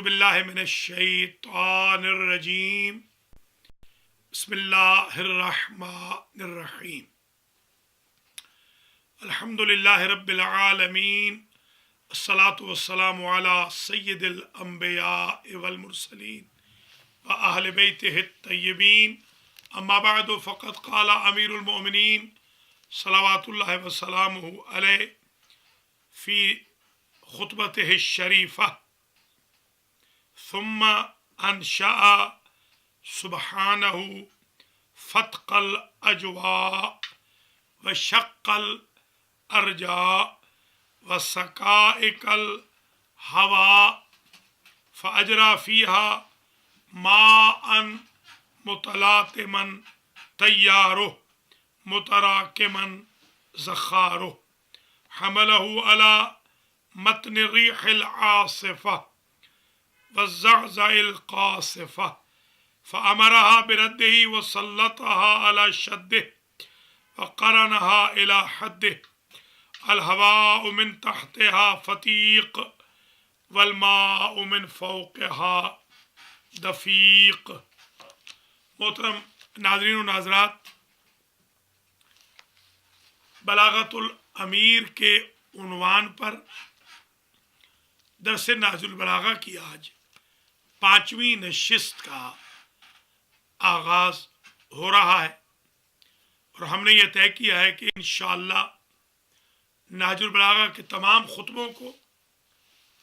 باللہ من الشیطان الرجیم بسم اللہ الرحمن الرحیم الحمدللہ رب العالمین الصلاة والسلام علی سید الانبیاء والمرسلین وأہل بیتہ الطیبین اما بعد فقد قال امیر المؤمنین صلوات اللہ وسلامہ علیہ فی خطبتہ الشریفہ ثم انشأ سبحانه فتق الاجواء وشق الارجاء وسقائق الهواء فاجرى فيها ماء متلاطما تياره متراكما زخاره حمله على متن الريح العاصفة والزعزع القاصفة فأمرها برده وسلطها على شده وقرنها إلى حده الهواء من تحتها فتيق والماء من فوقها دفيق. محترم ناظرین و ناظرات، بلاغت الامیر کے عنوان پر درس نہج البلاغہ کی آج 5ویں نشست کا آغاز ہو رہا ہے، اور ہم نے یہ طے کیا ہے کہ انشاءاللہ نہج البلاغہ کے تمام خطبوں کو،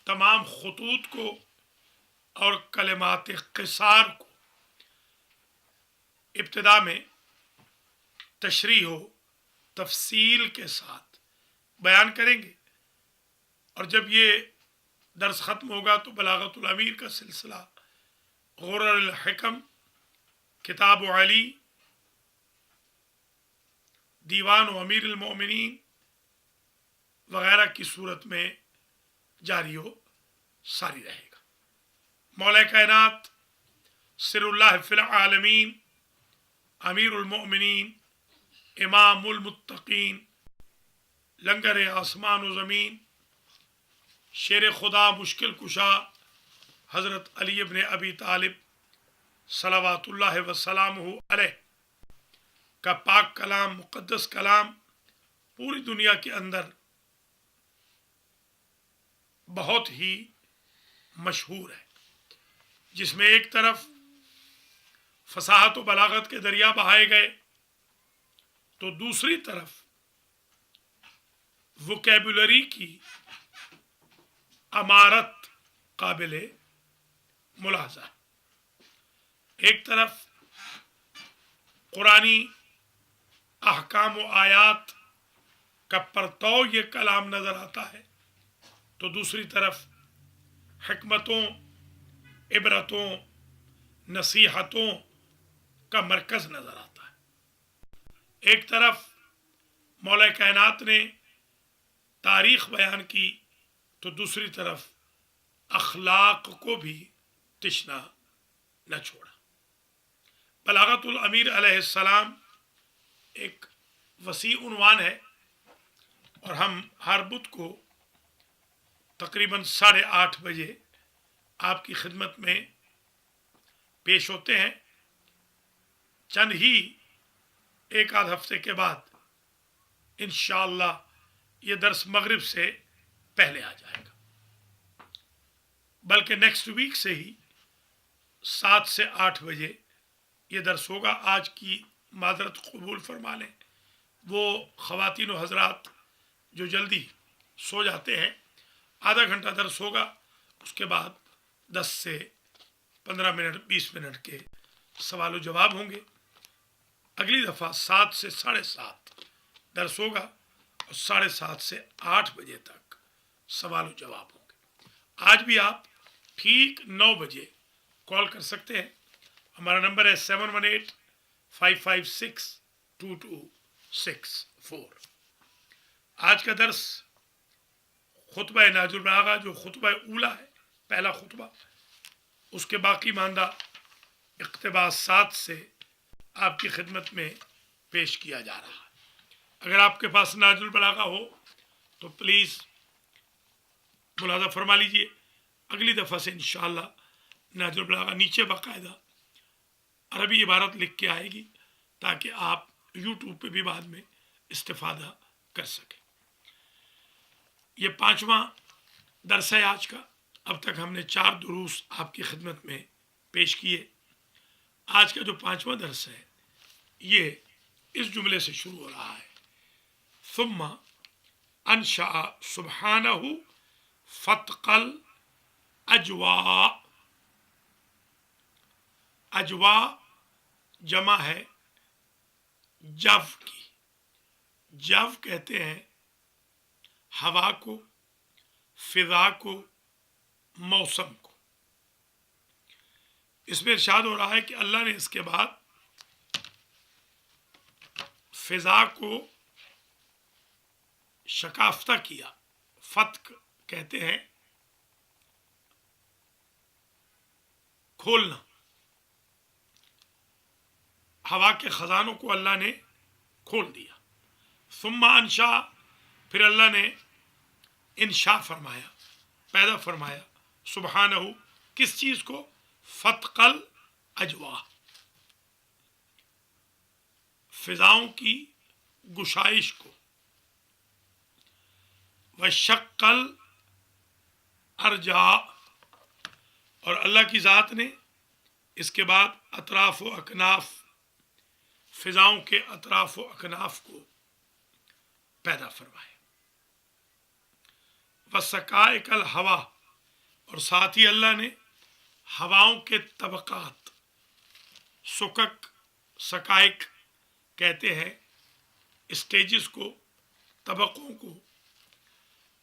تمام خطوط کو اور کلمات قصار کو ابتدا میں تشریح و تفصیل کے ساتھ بیان کریں گے، اور جب یہ درس ختم ہوگا تو بلاغت الامیر کا سلسلہ غرر الحکم، کتاب علی، دیوان و امیر المؤمنین وغیرہ کی صورت میں جاری و ساری رہے گا. مولا کائنات سر اللہ فی العالمین، امیر المؤمنین، امام المتقین، لنگر آسمان و زمین، شیر خدا، مشکل کشا حضرت علی ابن ابی طالب صلوات اللہ وسلامہ علیہ کا پاک کلام، مقدس کلام پوری دنیا کے اندر بہت ہی مشہور ہے، جس میں ایک طرف فصاحت و بلاغت کے دریا بہائے گئے تو دوسری طرف وکیبولری کی امارت قابل ملاحظہ. ایک طرف قرآنی احکام و آیات کا پرتو یہ کلام نظر آتا ہے، تو دوسری طرف حکمتوں، عبرتوں، نصیحتوں کا مرکز نظر آتا ہے. ایک طرف مولا کائنات نے تاریخ بیان کی تو دوسری طرف اخلاق کو بھی تشنا نہ چھوڑا. بلاغت الامیر علیہ السلام ایک وسیع عنوان ہے، اور ہم ہر بدھ کو تقریباً 8:30 بجے آپ کی خدمت میں پیش ہوتے ہیں. چند ہی ایک آدھ ہفتے کے بعد انشاءاللہ یہ درس مغرب سے پہلے آ جائے گا، بلکہ نیکسٹ ویک سے ہی 7 سے 8 بجے یہ درس ہوگا. آج کی معذرت قبول فرما لیں، وہ خواتین و حضرات جو جلدی سو جاتے ہیں، آدھا گھنٹہ درس ہوگا، اس کے بعد 10 سے 15 منٹ 20 منٹ کے سوال و جواب ہوں گے. اگلی دفعہ 7 سے 7:30 درس ہوگا، اور 7:30 سے 8 بجے تک سوال و جواب ہوں گے. آج بھی آپ ٹھیک 9 بجے کال کر سکتے ہیں. ہمارا نمبر ہے 718-556-2264. آج کا درس خطبہ نہج البلاغہ جو خطبہ اولا ہے، پہلا خطبہ، اس کے باقی ماندہ اقتباسات سے آپ کی خدمت میں پیش کیا جا رہا ہے. اگر آپ کے پاس نہج البلاغہ ہو تو پلیز ملاحظہ فرما لیجئے. اگلی دفعہ سے انشاءاللہ نہج البلاغہ نیچے باقاعدہ عربی عبارت لکھ کے آئے گی تاکہ آپ یوٹیوب پہ بھی بعد میں استفادہ کر سکیں۔ یہ 5واں درس ہے آج کا۔ اب تک ہم نے 4 دروس آپ کی خدمت میں پیش کیے۔ آج کا جو 5واں درس ہے یہ اس جملے سے شروع ہو رہا ہے، ثم انشأ سبحانہ فتق الاجواء۔ اجواء جمع ہے جو کی۔ جو کہتے ہیں ہوا کو، فضا کو، موسم کو۔ اس میں ارشاد ہو رہا ہے کہ اللہ نے اس کے بعد فضا کو شکافتہ کیا۔ فتق کہتے ہیں کھولنا۔ ہوا کے خزانوں کو اللہ نے کھول دیا۔ ثم انشا، پھر اللہ نے انشاء فرمایا، پیدا فرمایا، سبحانہ، کس چیز کو؟ فتق الاجواء، فضاؤں کی گشائش کو، وشق الارجاء، اور اللہ کی ذات نے اس کے بعد اطراف و اکناف، فضاؤں کے اطراف و اکناف کو پیدا فرمایا۔ وسقائق الہوا، اور ساتھ ہی اللہ نے ہواؤں کے طبقات، سکک، سقائق کہتے ہیں اسٹیجز کو، طبقوں کو۔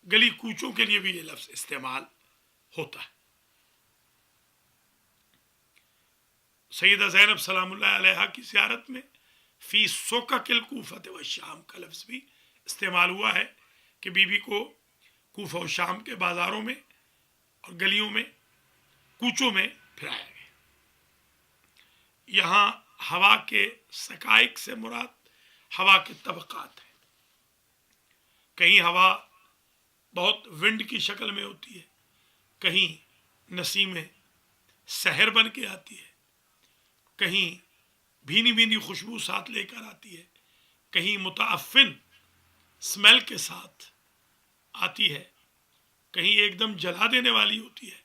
گلی کوچوں کے لیے بھی یہ لفظ استعمال ہوتا ہے۔ سیدہ زینب سلام اللہ علیہا کی زیارت میں فی سکک الکوفہ والشام کا لفظ بھی استعمال ہوا ہے کہ بی بی کو کوفہ و شام کے بازاروں میں اور گلیوں میں، کوچوں میں پھرایا گیا۔ یہاں ہوا کے سقائق سے مراد ہوا کے طبقات ہیں۔ کہیں ہوا بہت ونڈ کی شکل میں ہوتی ہے، کہیں نسیم سحر بن کے آتی ہے، کہیں بھینی بھینی خوشبو ساتھ لے کر آتی ہے، کہیں متعفن اسمیل کے ساتھ آتی ہے، کہیں ایک دم جلا دینے والی ہوتی ہے،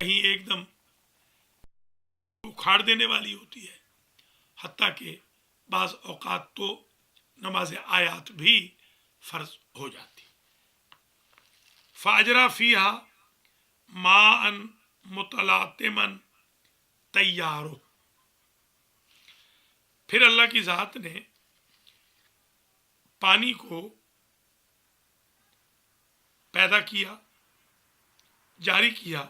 کہیں ایک دم اکھاڑ دینے والی ہوتی ہے، حتیٰ کہ بعض اوقات تو نماز آیات بھی فرض ہو جاتی۔ فاجرا فیہا ماء متلاطما طیارو، پھر اللہ کی ذات نے پانی کو پیدا کیا، جاری کیا۔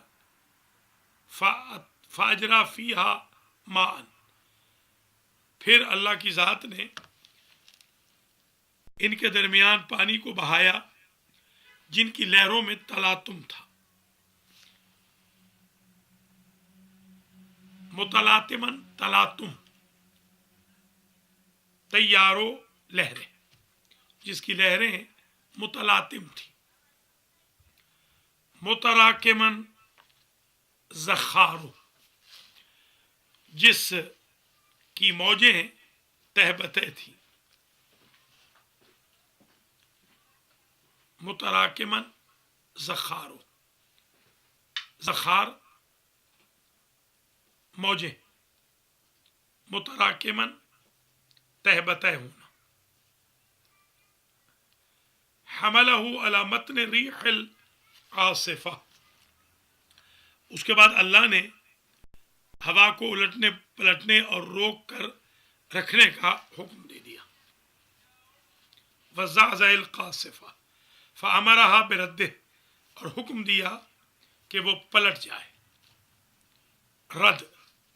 فاجرا فیہا ماء، پھر اللہ کی ذات نے ان کے درمیان پانی کو بہایا جن کی لہروں میں تلاطم تھا۔ متلاطمن، تلاطم، طیارو لہریں، جس کی لہریں متلاطم تھی۔ متراکمن، زخارو، جس کی موجیں تہ بتہ تھیں۔ متراکمن، زخارو، زخار موجیں، متراکمن تہ بتہ ہونا۔ حملہ علی متن ریح العاصفہ، اس کے بعد اللہ نے ہوا کو الٹنے پلٹنے اور روک کر رکھنے کا حکم دے دیا۔ وزعزع القاصفہ فامرها برده، اور حکم دیا کہ وہ پلٹ جائے۔ رد،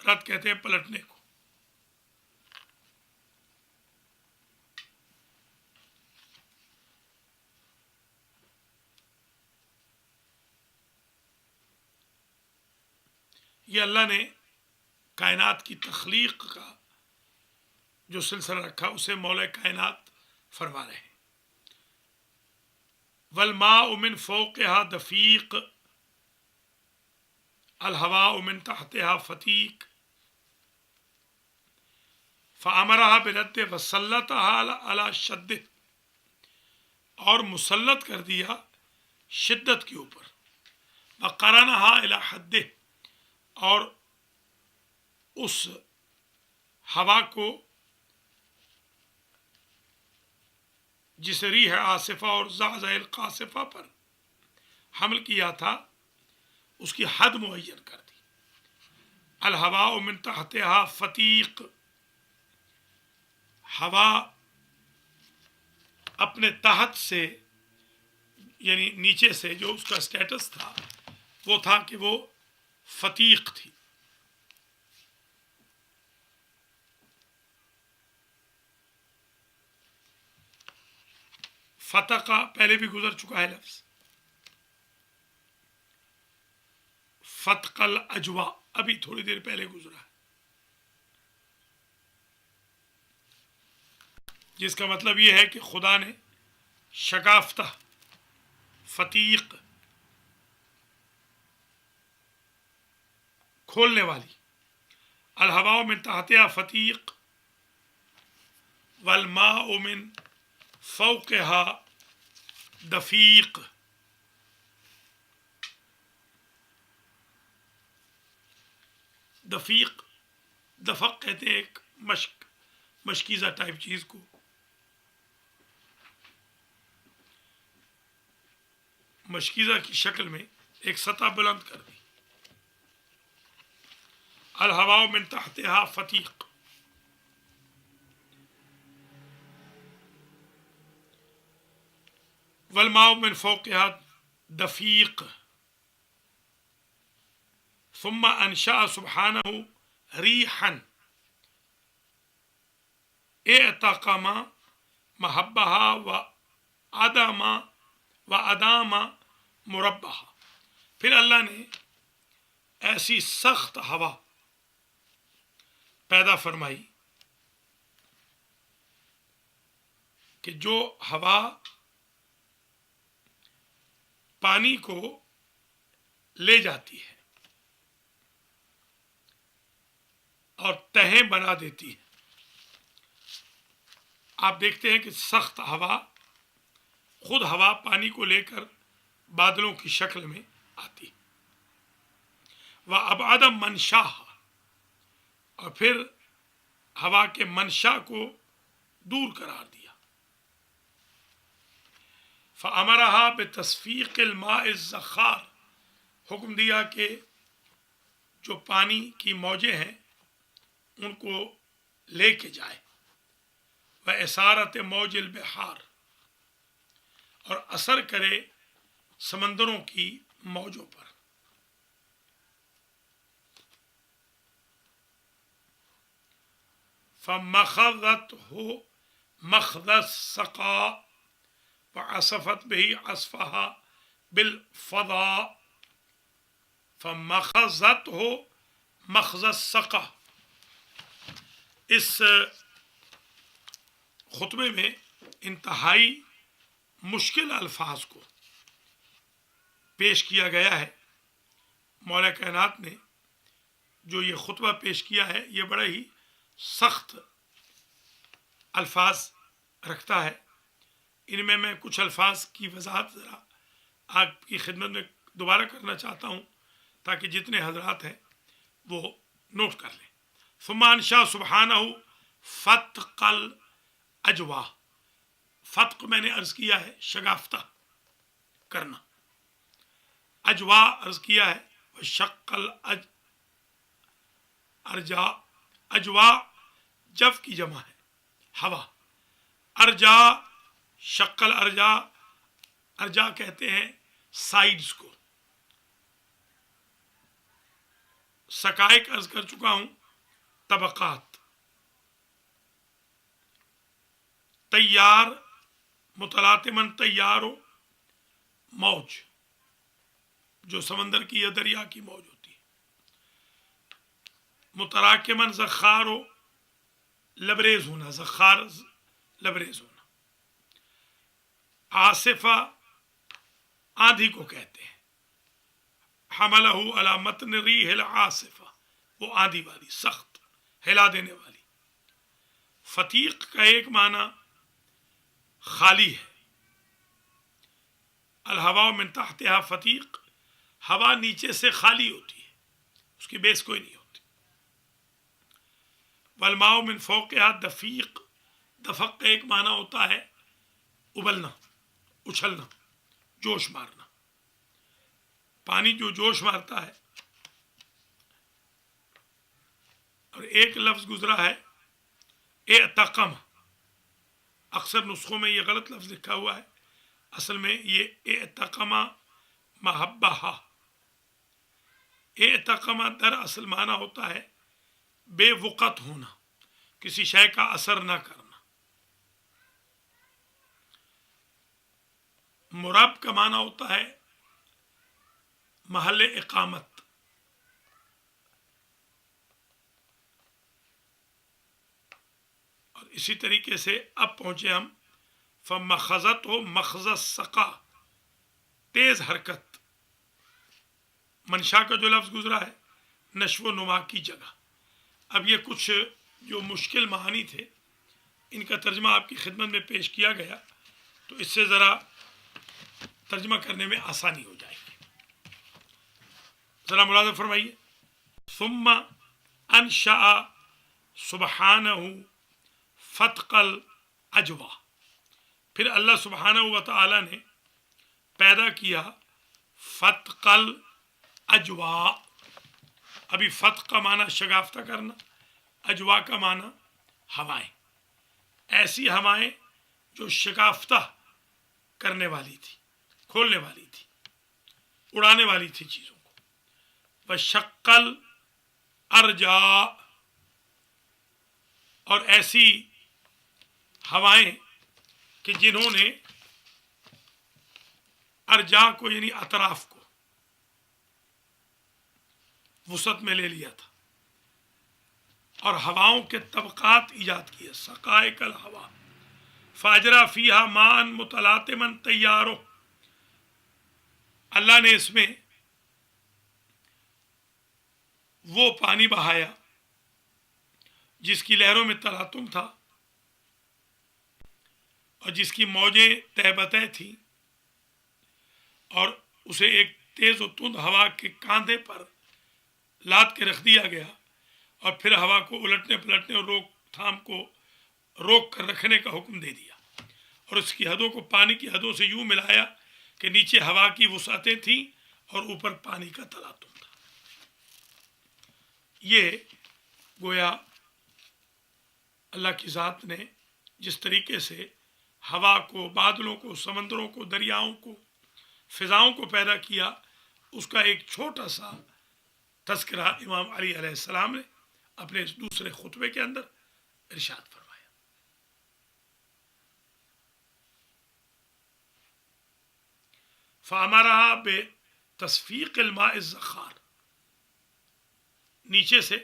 رد کہتے ہیں پلٹنے کو۔ یہ اللہ نے کائنات کی تخلیق کا جو سلسلہ رکھا اسے مولا کائنات فرما رہے ہیں۔ والماء من فوقها دفیق، الہواء من تحتها فتیق فامرها برد وسلطها على شد، اور مسلط کر دیا شدت کے اوپر، وقرنها الى حد، اور اس ہوا کو جس ریح آصفہ اور زعزع القاصفہ پر حمل کیا تھا اس کی حد معین کر دی۔ الہواء من تحتها فتیق، ہوا اپنے تحت سے یعنی نیچے سے جو اس کا سٹیٹس تھا وہ تھا کہ وہ فتیق تھی۔ فتقہ پہلے بھی گزر چکا ہے لفظ، فتق الاجوا ابھی تھوڑی دیر پہلے گزرا ہے، جس کا مطلب یہ ہے کہ خدا نے شگافتہ فتیق کھولنے والی، الہواء من تحتها فتیق والماء من فوقها دفیق، دفیق دفق کہتے ہیں ایک مشکیزہ ٹائپ چیز کو، مشکیزہ کی شکل میں ایک سطح بلند کر دی۔ الہواء من تحتها فتیق، والماء من فوقها دفیق، ثم انشأ سبحانه ریحا اعتقم محبها وادام مربها، پھر اللہ نے ایسی سخت ہوا پیدا فرمائی کہ جو ہوا پانی کو لے جاتی ہے اور تہیں بنا دیتی ہے۔ آپ دیکھتے ہیں کہ سخت ہوا، خود ہوا پانی کو لے کر بادلوں کی شکل میں آتی، وَأَبْعَدَ مَنْشَاهَا، اور پھر ہوا کے منشا کو دور قرار دیا۔ فَأَمَرَهَا بِتَصْفِيقِ الْمَاءِ الزَّخَّارِ، حکم دیا کہ جو پانی کی موجیں ہیں ان کو لے کے جائے، وَإِسَارَةِ مَوْجِ الْبِحَارِ، اور اثر کرے سمندروں کی موجوں پر۔ فَمَخَذَتْهُ مَخْذَ السَّقَاءِ وَعَصَفَتْ بِهِ عَصْفَهَا بِالْفَضَاءِ، فَمَخَذَتْهُ مَخْذَ السَّقَاءِ، اس خطبے میں انتہائی مشکل الفاظ کو پیش کیا گیا ہے۔ مولا کائنات نے جو یہ خطبہ پیش کیا ہے یہ بڑا ہی سخت الفاظ رکھتا ہے۔ ان میں کچھ الفاظ کی وضاحت ذرا آپ کی خدمت میں دوبارہ کرنا چاہتا ہوں تاکہ جتنے حضرات ہیں وہ نوٹ کر لیں۔ ثم انشا سبحانہ فتق الاجوا، فتق میں نے عرض کیا ہے شگافتہ کرنا، اجوا عرض کیا ہے وشق الارجا، اجوا جف کی جمع ہے ہوا، ارجا شق الارجا، ارجا کہتے ہیں سائیڈز کو، سقائق عرض کر چکا ہوں طبقات، تیار متلاطمن تیار و موج، جو سمندر کی یا دریا کی موج ہوتی ہے، متراکمن زخار و لبریز ہونا، زخار لبریز ہونا، آصفہ آندھی کو کہتے ہیں، حملہ علی متن ریح العاصفہ، وہ آندھی والی، سخت ہلا دینے والی۔ فتیق کا ایک معنی خالی ہے، الہوا من تحتہا فتیق، ہوا نیچے سے خالی ہوتی ہے، اس کی بیس کوئی نہیں ہوتی۔ والماء من فوقہا دفیق، دفق کا ایک معنی ہوتا ہے ابلنا، اچھلنا، جوش مارنا، پانی جو جوش مارتا ہے۔ اور ایک لفظ گزرا ہے اعتقم، اکثر نسخوں میں یہ غلط لفظ لکھا ہوا ہے، اصل میں یہ اعتقم محبہ، اعتقم در اصل معنی ہوتا ہے بے وقت ہونا، کسی شے کا اثر نہ کرنا۔ مراب کا معنی ہوتا ہے محل اقامت۔ اور اسی طریقے سے اب پہنچے ہم فمخزت ہو مخزت سقا، تیز حرکت۔ منشا کا جو لفظ گزرا ہے نشو و نما کی جگہ۔ اب یہ کچھ جو مشکل معانی تھے ان کا ترجمہ آپ کی خدمت میں پیش کیا گیا، تو اس سے ذرا ترجمہ کرنے میں آسانی ہو جائے گی۔ ذرا ملاحظہ فرمائیے، ثم انشأ سبحانہ فتق الاجوا، پھر اللہ سبحانہ و تعالی نے پیدا کیا فتق الاجوا۔ ابھی فتق کا معنی شگافتہ کرنا، اجوا کا معنی ہوائیں، ایسی ہوائیں جو شگافتہ کرنے والی تھی، کھولنے والی تھی، اڑانے والی تھی چیزوں کو۔ وشق الارجاء، اور ایسی ہوائیں کہ جنہوں نے ارجاء کو یعنی اطراف کو وسعت میں لے لیا تھا، اور ہواؤں کے طبقات ایجاد کیے، سقائق الہوا فاجرا فیہا ماء متلاطما تیارو، اللہ نے اس میں وہ پانی بہایا جس کی لہروں میں تلاطم تھا اور جس کی موجیں تہ بتہ تھیں، اور اسے ایک تیز و تند ہوا کے کاندھے پر لاد کے رکھ دیا گیا، اور پھر ہوا کو الٹنے پلٹنے اور روک تھام کو روک کر رکھنے کا حکم دے دیا، اور اس کی حدوں کو پانی کی حدوں سے یوں ملایا کہ نیچے ہوا کی وسعتیں تھیں اور اوپر پانی کا تلاطم تھا۔ یہ گویا اللہ کی ذات نے جس طریقے سے ہوا کو، بادلوں کو، سمندروں کو، دریاؤں کو، فضاؤں کو پیدا کیا، اس کا ایک چھوٹا سا تذکرہ امام علی علیہ السلام نے اپنے اس دوسرے خطبے کے اندر ارشاد فرمایا۔ فَأَمَرَهَا بِتَصْفِيقِ الْمَاءِ الزَّخَّارِ، نیچے سے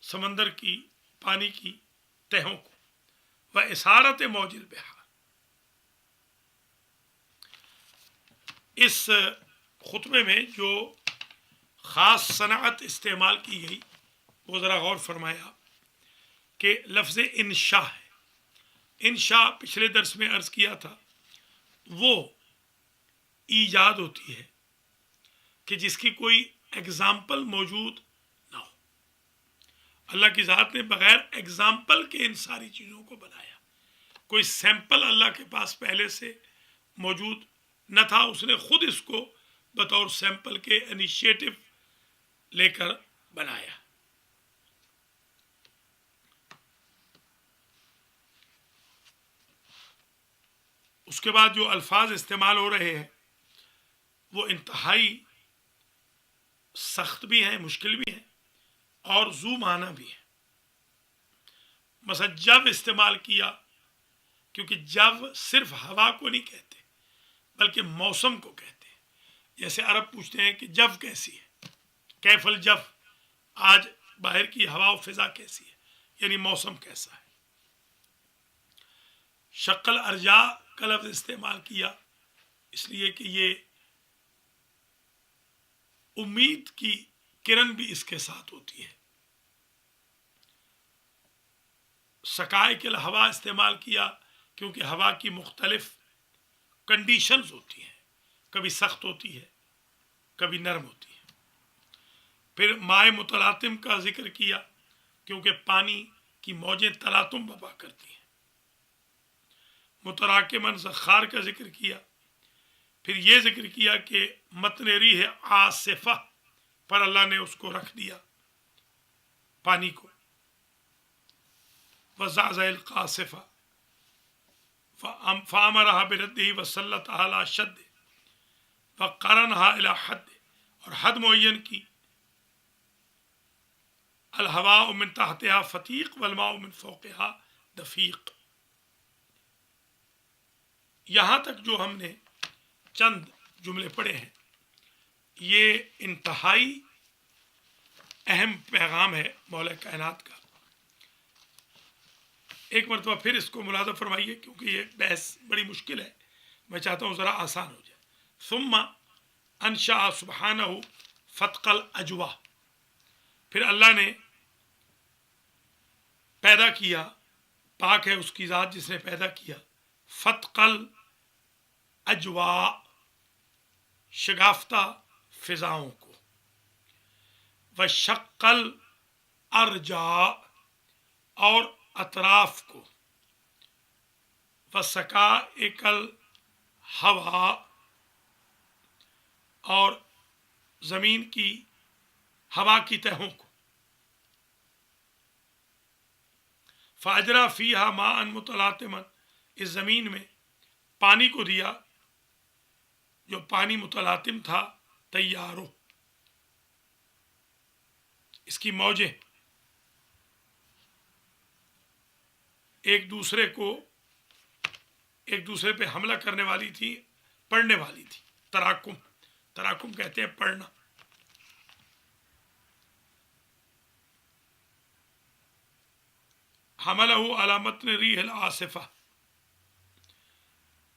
سمندر کی پانی کی تہوں کو، وَإِسَارَةِ مَوْجِ الْبِحَارِ، اس خطبے میں جو خاص صنعت استعمال کی گئی وہ ذرا غور فرمایا کہ لفظ انشاء ہے۔ انشاء پچھلے درس میں عرض کیا تھا، وہ ایجاد ہوتی ہے کہ جس کی کوئی ایگزامپل موجود نہ ہو۔ اللہ کی ذات نے بغیر ایگزامپل کے ان ساری چیزوں کو بنایا، کوئی سیمپل اللہ کے پاس پہلے سے موجود نہ تھا، اس نے خود اس کو بطور سیمپل کے انیشیٹو لے کر بنایا۔ اس کے بعد جو الفاظ استعمال ہو رہے ہیں وہ انتہائی سخت بھی ہیں، مشکل بھی ہیں، اور ذو معنی بھی ہیں۔ مثلا جب استعمال کیا، کیونکہ جب صرف ہوا کو نہیں کہتے بلکہ موسم کو کہتے ہیں۔ جیسے عرب پوچھتے ہیں کہ جب کیسی ہے، کیف الجو، آج باہر کی ہوا و فضا کیسی ہے، یعنی موسم کیسا ہے۔ شقل ارجاء کا لفظ استعمال کیا اس لیے کہ یہ امید کی کرن بھی اس کے ساتھ ہوتی ہے. سقائق الہوا استعمال کیا کیونکہ ہوا کی مختلف کنڈیشنز ہوتی ہیں، کبھی سخت ہوتی ہے کبھی نرم ہوتی ہے. پھر مائع متلاطم کا ذکر کیا کیونکہ پانی کی موجیں تلاطم برپا کرتی ہیں. متراکماً زخار کا ذکر کیا. پھر یہ ذکر کیا کہ متن ریح عاصفہ پر اللہ نے اس کو رکھ دیا پانی کو. وزعزع القاصفہ فامرها برده وسلطها على شد وقرنها الى حد، اور حد معین کی. الہواء من تحتها فتیق والماء من فوقها دفیق. یہاں تک جو ہم نے چند جملے پڑھے ہیں یہ انتہائی اہم پیغام ہے مولا کائنات کا. ایک مرتبہ پھر اس کو ملاحظہ فرمائیے کیونکہ یہ بحث بڑی مشکل ہے، میں چاہتا ہوں ذرا آسان ہو جائے. ثم انشاء سبحانہ فتق الاجوا، پھر اللہ نے پیدا کیا، پاک ہے اس کی ذات جس نے پیدا کیا، فتق الاجوا، شگافتہ فضاؤں کو، وشق الارجاء، اور اطراف کو، وسقائق الہوا، اور زمین کی ہوا کی تہوں کو. فاجرا فیہا ماء متلاطما، اس زمین میں پانی کو دیا جو پانی متلاطم تھا. تیارو، اس کی موجیں ایک دوسرے پہ حملہ کرنے والی تھی، پڑنے والی تھی. تراکم کہتے ہیں پڑنا. حملہ علی متن ریح العاصفہ،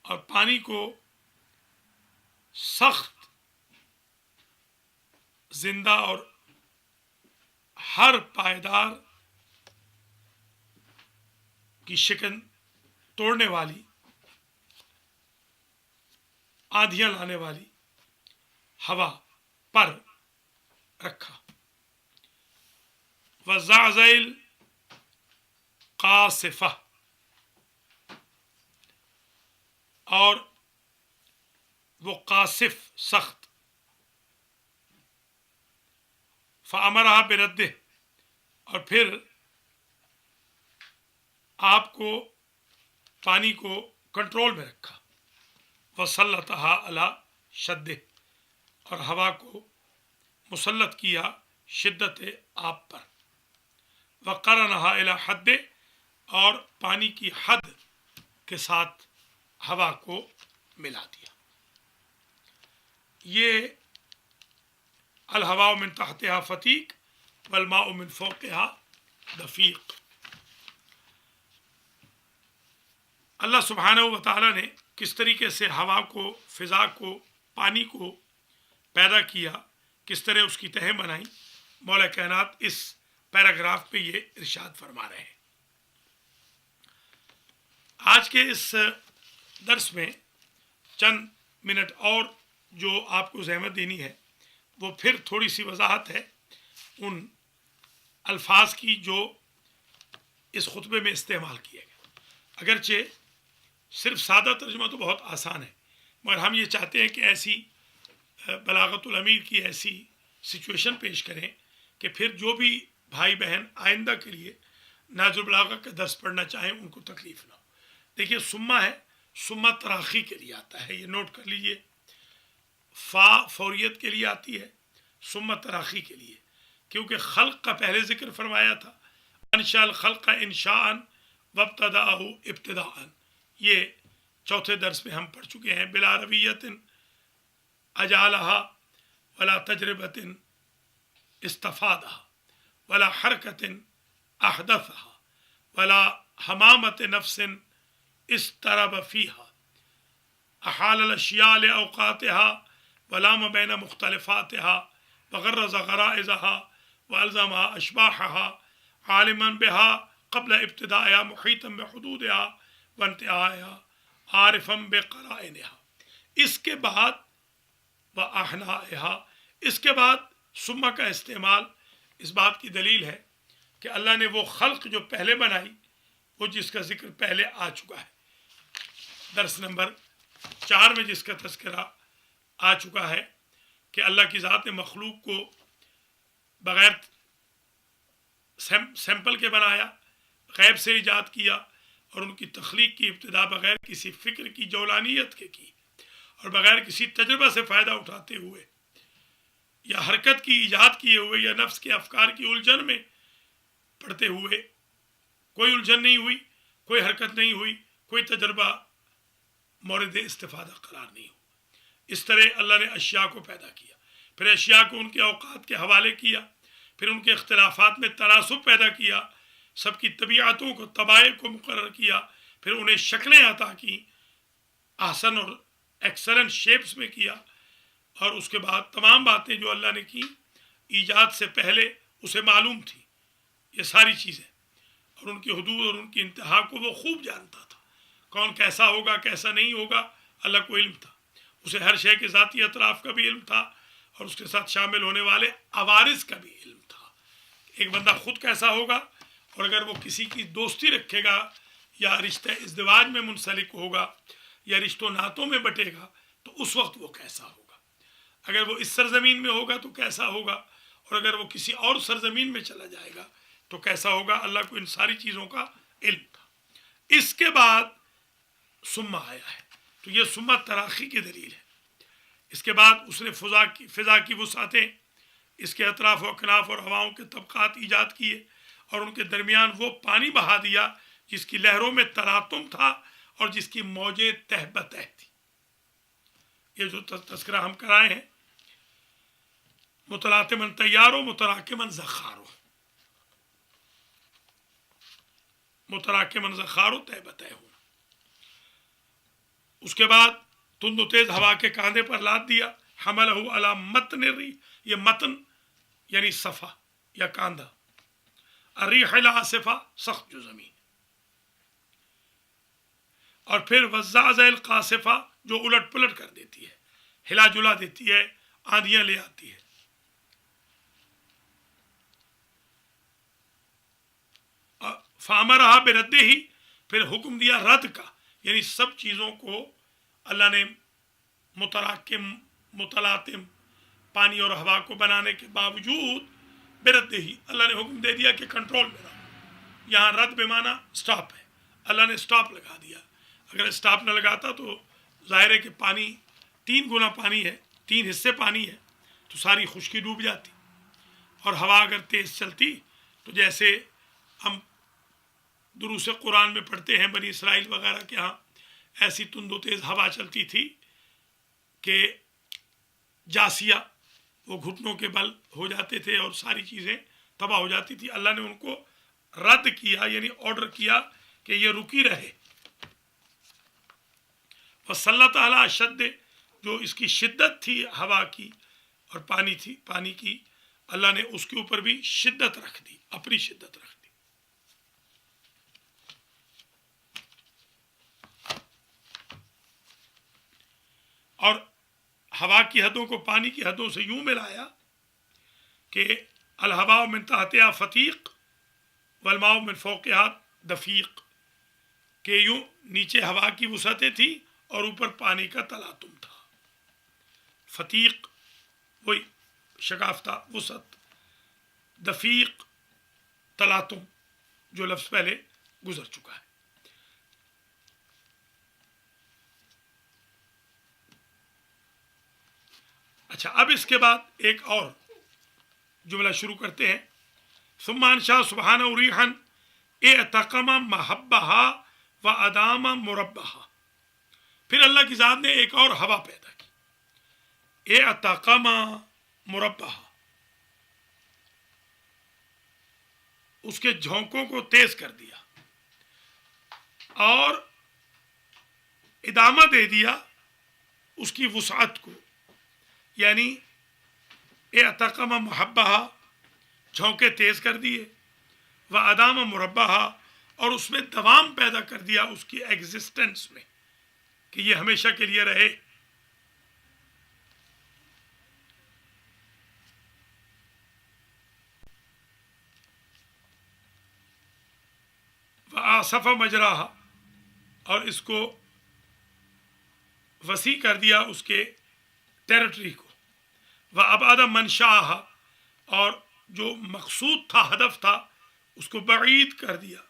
اور پانی کو سخت، زندہ اور ہر پائیدار کی شکن توڑنے والی، آندھیاں لانے والی ہوا پر رکھا. وزعزع القاصفہ، اور وہ قاصف سخت. فامرها برده، اور پھر آپ کو پانی کو کنٹرول میں رکھا. وسلطها علی شد، اور ہوا کو مسلط کیا شدت آپ پر. وقرنها الی حد، اور پانی کی حد کے ساتھ ہوا کو ملا دیا. یہ الہواء من تحتها فتیق والماء من فوقها دفیق. اللہ سبحانہ و تعالیٰ نے کس طریقے سے ہوا کو، فضا کو، پانی کو پیدا کیا، کس طرح اس کی تہیں بنائیں، مولا کائنات اس پیراگراف پہ یہ ارشاد فرما رہے ہیں. آج کے اس درس میں چند منٹ اور جو آپ کو زحمت دینی ہے وہ پھر تھوڑی سی وضاحت ہے ان الفاظ کی جو اس خطبے میں استعمال کیے گئے. اگرچہ صرف سادہ ترجمہ تو بہت آسان ہے، مگر ہم یہ چاہتے ہیں کہ ایسی بلاغت الامیر کی ایسی سچویشن پیش کریں کہ پھر جو بھی بھائی بہن آئندہ کے لیے نہج البلاغہ کا درس پڑھنا چاہیں ان کو تکلیف نہ ہو. دیکھیے سما ہے، سما تراخی کے لیے آتا ہے، یہ نوٹ کر لیجئے. فا فوریت کے لیے آتی ہے، سما تراخی کے لیے، کیونکہ خلق کا پہلے ذکر فرمایا تھا. انشاء الخلق انشاء وابتداءہ ابتداء، یہ چوتھے درس میں ہم پڑھ چکے ہیں. بلا رویت اجالہا ولا تجربت استفادہا ولا حرکت احدثہا ولا حمامت نفس استرب فیہا احال الاشیاء لأوقاتہا ولام بین مختلفاتہا وغرز غرائزها والزمها اشباحها عالما بها قبل ابتدائها محیطا بحدودها وانتہائها عارفا بقرائنها. اس کے بعد وأحنائها، اس کے بعد ثم کا استعمال اس بات کی دلیل ہے کہ اللہ نے وہ خلق جو پہلے بنائی، وہ جس کا ذکر پہلے آ چکا ہے، درس نمبر 4 میں جس کا تذکرہ آ چکا ہے کہ اللہ کی ذات نے مخلوق کو بغیر سیمپل کے بنایا، غیب سے ایجاد کیا، اور ان کی تخلیق کی ابتدا بغیر کسی فکر کی جولانیت کے کی، اور بغیر کسی تجربہ سے فائدہ اٹھاتے ہوئے یا حرکت کی ایجاد کیے ہوئے یا نفس کے افکار کی الجھن میں پڑھتے ہوئے. کوئی الجھن نہیں ہوئی، کوئی حرکت نہیں ہوئی، کوئی تجربہ مورد استفادہ قرار نہیں ہوا. اس طرح اللہ نے اشیاء کو پیدا کیا، پھر اشیاء کو ان کے اوقات کے حوالے کیا، پھر ان کے اختلافات میں تناسب پیدا کیا، سب کی طبیعتوں کو، طبائع کو مقرر کیا، پھر انہیں شکلیں عطا کی، احسن اور ایکسلنٹ شیپس میں کیا، اور اس کے بعد تمام باتیں جو اللہ نے کی ایجاد سے پہلے اسے معلوم تھی. یہ ساری چیزیں اور ان کی حدود اور ان کی انتہا کو وہ خوب جانتا تھا. کون کیسا ہوگا کیسا نہیں ہوگا اللہ کو علم تھا. اسے ہر شے کے ذاتی اطراف کا بھی علم تھا اور اس کے ساتھ شامل ہونے والے عوارض کا بھی علم تھا. ایک بندہ خود کیسا ہوگا، اور اگر وہ کسی کی دوستی رکھے گا یا رشتہ ازدواج میں منسلک ہوگا یا رشتوں ناتوں میں بٹے گا تو اس وقت وہ کیسا ہوگا. اگر وہ اس سرزمین میں ہوگا تو کیسا ہوگا، اور اگر وہ کسی اور سرزمین میں چلا جائے گا تو کیسا ہوگا. اللہ کو ان ساری چیزوں کا علم تھا. اس کے بعد ثم آیا ہے، تو یہ ثم تراخی کی دلیل ہے. اس کے بعد اس نے فضا کی وسعتیں، اس کے اطراف و اکناف اور ہواؤں کے طبقات ایجاد کیے، اور ان کے درمیان وہ پانی بہا دیا جس کی لہروں میں تلاطم تھا اور جس کی موجیں تہ بتہ تھی. یہ جو تذکرہ ہم کرائے ہیں، متلاطمن تیارو متراکمن زخارو، متراکمن زخارو تہ بتہ ہونا. اس کے بعد تند و تیز ہوا کے کاندھے پر لاد دیا. حملہ علی متن الریح، یہ متن یعنی صفا یا کاندھا، الریح العاصفہ سخت جو زمین، اور پھر والزعزع القاصفہ جو الٹ پلٹ کر دیتی ہے، ہلا جلا دیتی ہے، آندیاں لے آتی ہے. فامرہا برده ہی، پھر حکم دیا رد کا، یعنی سب چیزوں کو اللہ نے متراکم متلاطم پانی اور ہوا کو بنانے کے باوجود برده ہی اللہ نے حکم دے دیا کہ کنٹرول میں رہو. یہاں رد بمعنی سٹاپ ہے، اللہ نے سٹاپ لگا دیا. اگر سٹاپ نہ لگاتا تو ظاہر ہے کہ پانی 3 گنا پانی ہے، 3 حصے پانی ہے، تو ساری خشکی ڈوب جاتی. اور ہوا اگر تیز چلتی تو جیسے ہم دروس قرآن میں پڑھتے ہیں بنی اسرائیل وغیرہ کے ہاں ایسی تند و تیز ہوا چلتی تھی کہ جاسیہ وہ گھٹنوں کے بل ہو جاتے تھے اور ساری چیزیں تباہ ہو جاتی تھی. اللہ نے ان کو رد کیا، یعنی آرڈر کیا کہ یہ رکی رہے. وسلط علی اشد، جو اس کی شدت تھی ہوا کی اور پانی کی، اللہ نے اس کے اوپر بھی شدت رکھ دی، اپنی شدت رکھ دی. اور ہوا کی حدوں کو پانی کی حدوں سے یوں ملایا کہ الہواء من تحتها فتیق والماء من فوقها دفیق، کہ یوں نیچے ہوا کی وسعتیں تھی اور اوپر پانی کا تلاطم تھا. فتیق وہی شگافتہ، وسعت، دفیق تلاطم، جو لفظ پہلے گزر چکا ہے. اچھا، اب اس کے بعد ایک اور جملہ شروع کرتے ہیں. ثم انشا سبحانہ ریحا اعتقم محبها وادام مربها، پھر اللہ کی ذات نے ایک اور ہوا پیدا کی. اعتقم مربها، اس کے جھونکوں کو تیز کر دیا اور ادامہ دے دیا اس کی وسعت کو، یعنی اعتقم محبہ جھونکے تیز کر دیے، و ادام مربع اور اس میں دوام پیدا کر دیا اس کی ایگزسٹنس میں کہ یہ ہمیشہ کے لیے رہے، وآصف مجراہا اور اس کو وسیع کر دیا اس کے ٹیریٹری کو، وابعد منشاہا اور جو مقصود تھا ہدف تھا اس کو بعید کر دیا،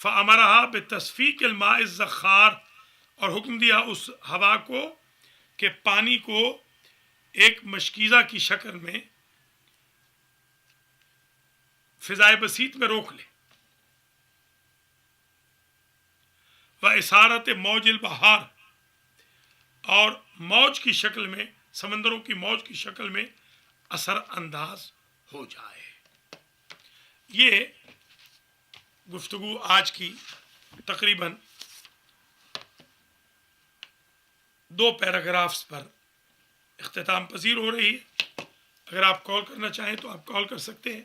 فامرہا بتصفیق الماء الزخار اور حکم دیا اس ہوا کو کہ پانی کو ایک مشکیزہ کی شکل میں فضائے بسیط میں روک لے، وإثارت موج البحار اور موج کی شکل میں، سمندروں کی موج کی شکل میں اثر انداز ہو جائے۔ یہ گفتگو آج کی تقریباً 2 پیراگرافز پر اختتام پذیر ہو رہی ہے۔ اگر آپ کال کرنا چاہیں تو آپ کال کر سکتے ہیں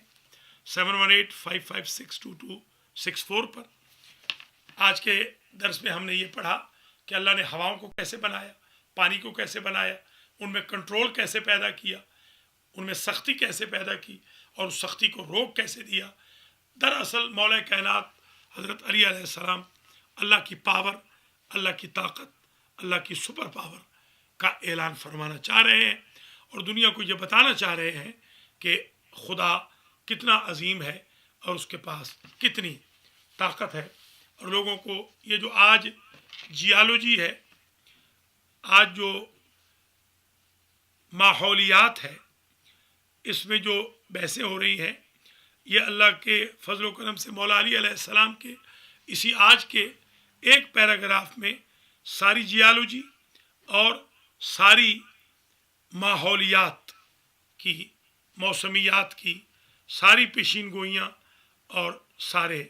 718-556-2264 پر۔ آج کے درس میں ہم نے یہ پڑھا کہ اللہ نے ہواؤں کو کیسے بنایا، پانی کو کیسے بنایا، ان میں کنٹرول کیسے پیدا کیا، ان میں سختی کیسے پیدا کی اور اس سختی کو روک کیسے دیا۔ دراصل مولا کائنات حضرت علی علیہ السلام اللہ کی پاور، اللہ کی طاقت، اللہ کی سپر پاور کا اعلان فرمانا چاہ رہے ہیں اور دنیا کو یہ بتانا چاہ رہے ہیں کہ خدا کتنا عظیم ہے اور اس کے پاس کتنی طاقت ہے۔ اور لوگوں کو یہ جو آج جیالوجی ہے، آج جو ماحولیات ہے، اس میں جو بحثیں ہو رہی ہیں، یہ اللہ کے فضل و کرم سے مولا علی علیہ السلام کے اسی آج کے ایک پیراگراف میں ساری جیالوجی اور ساری ماحولیات کی، موسمیات کی ساری پیشین گوئیاں اور سارے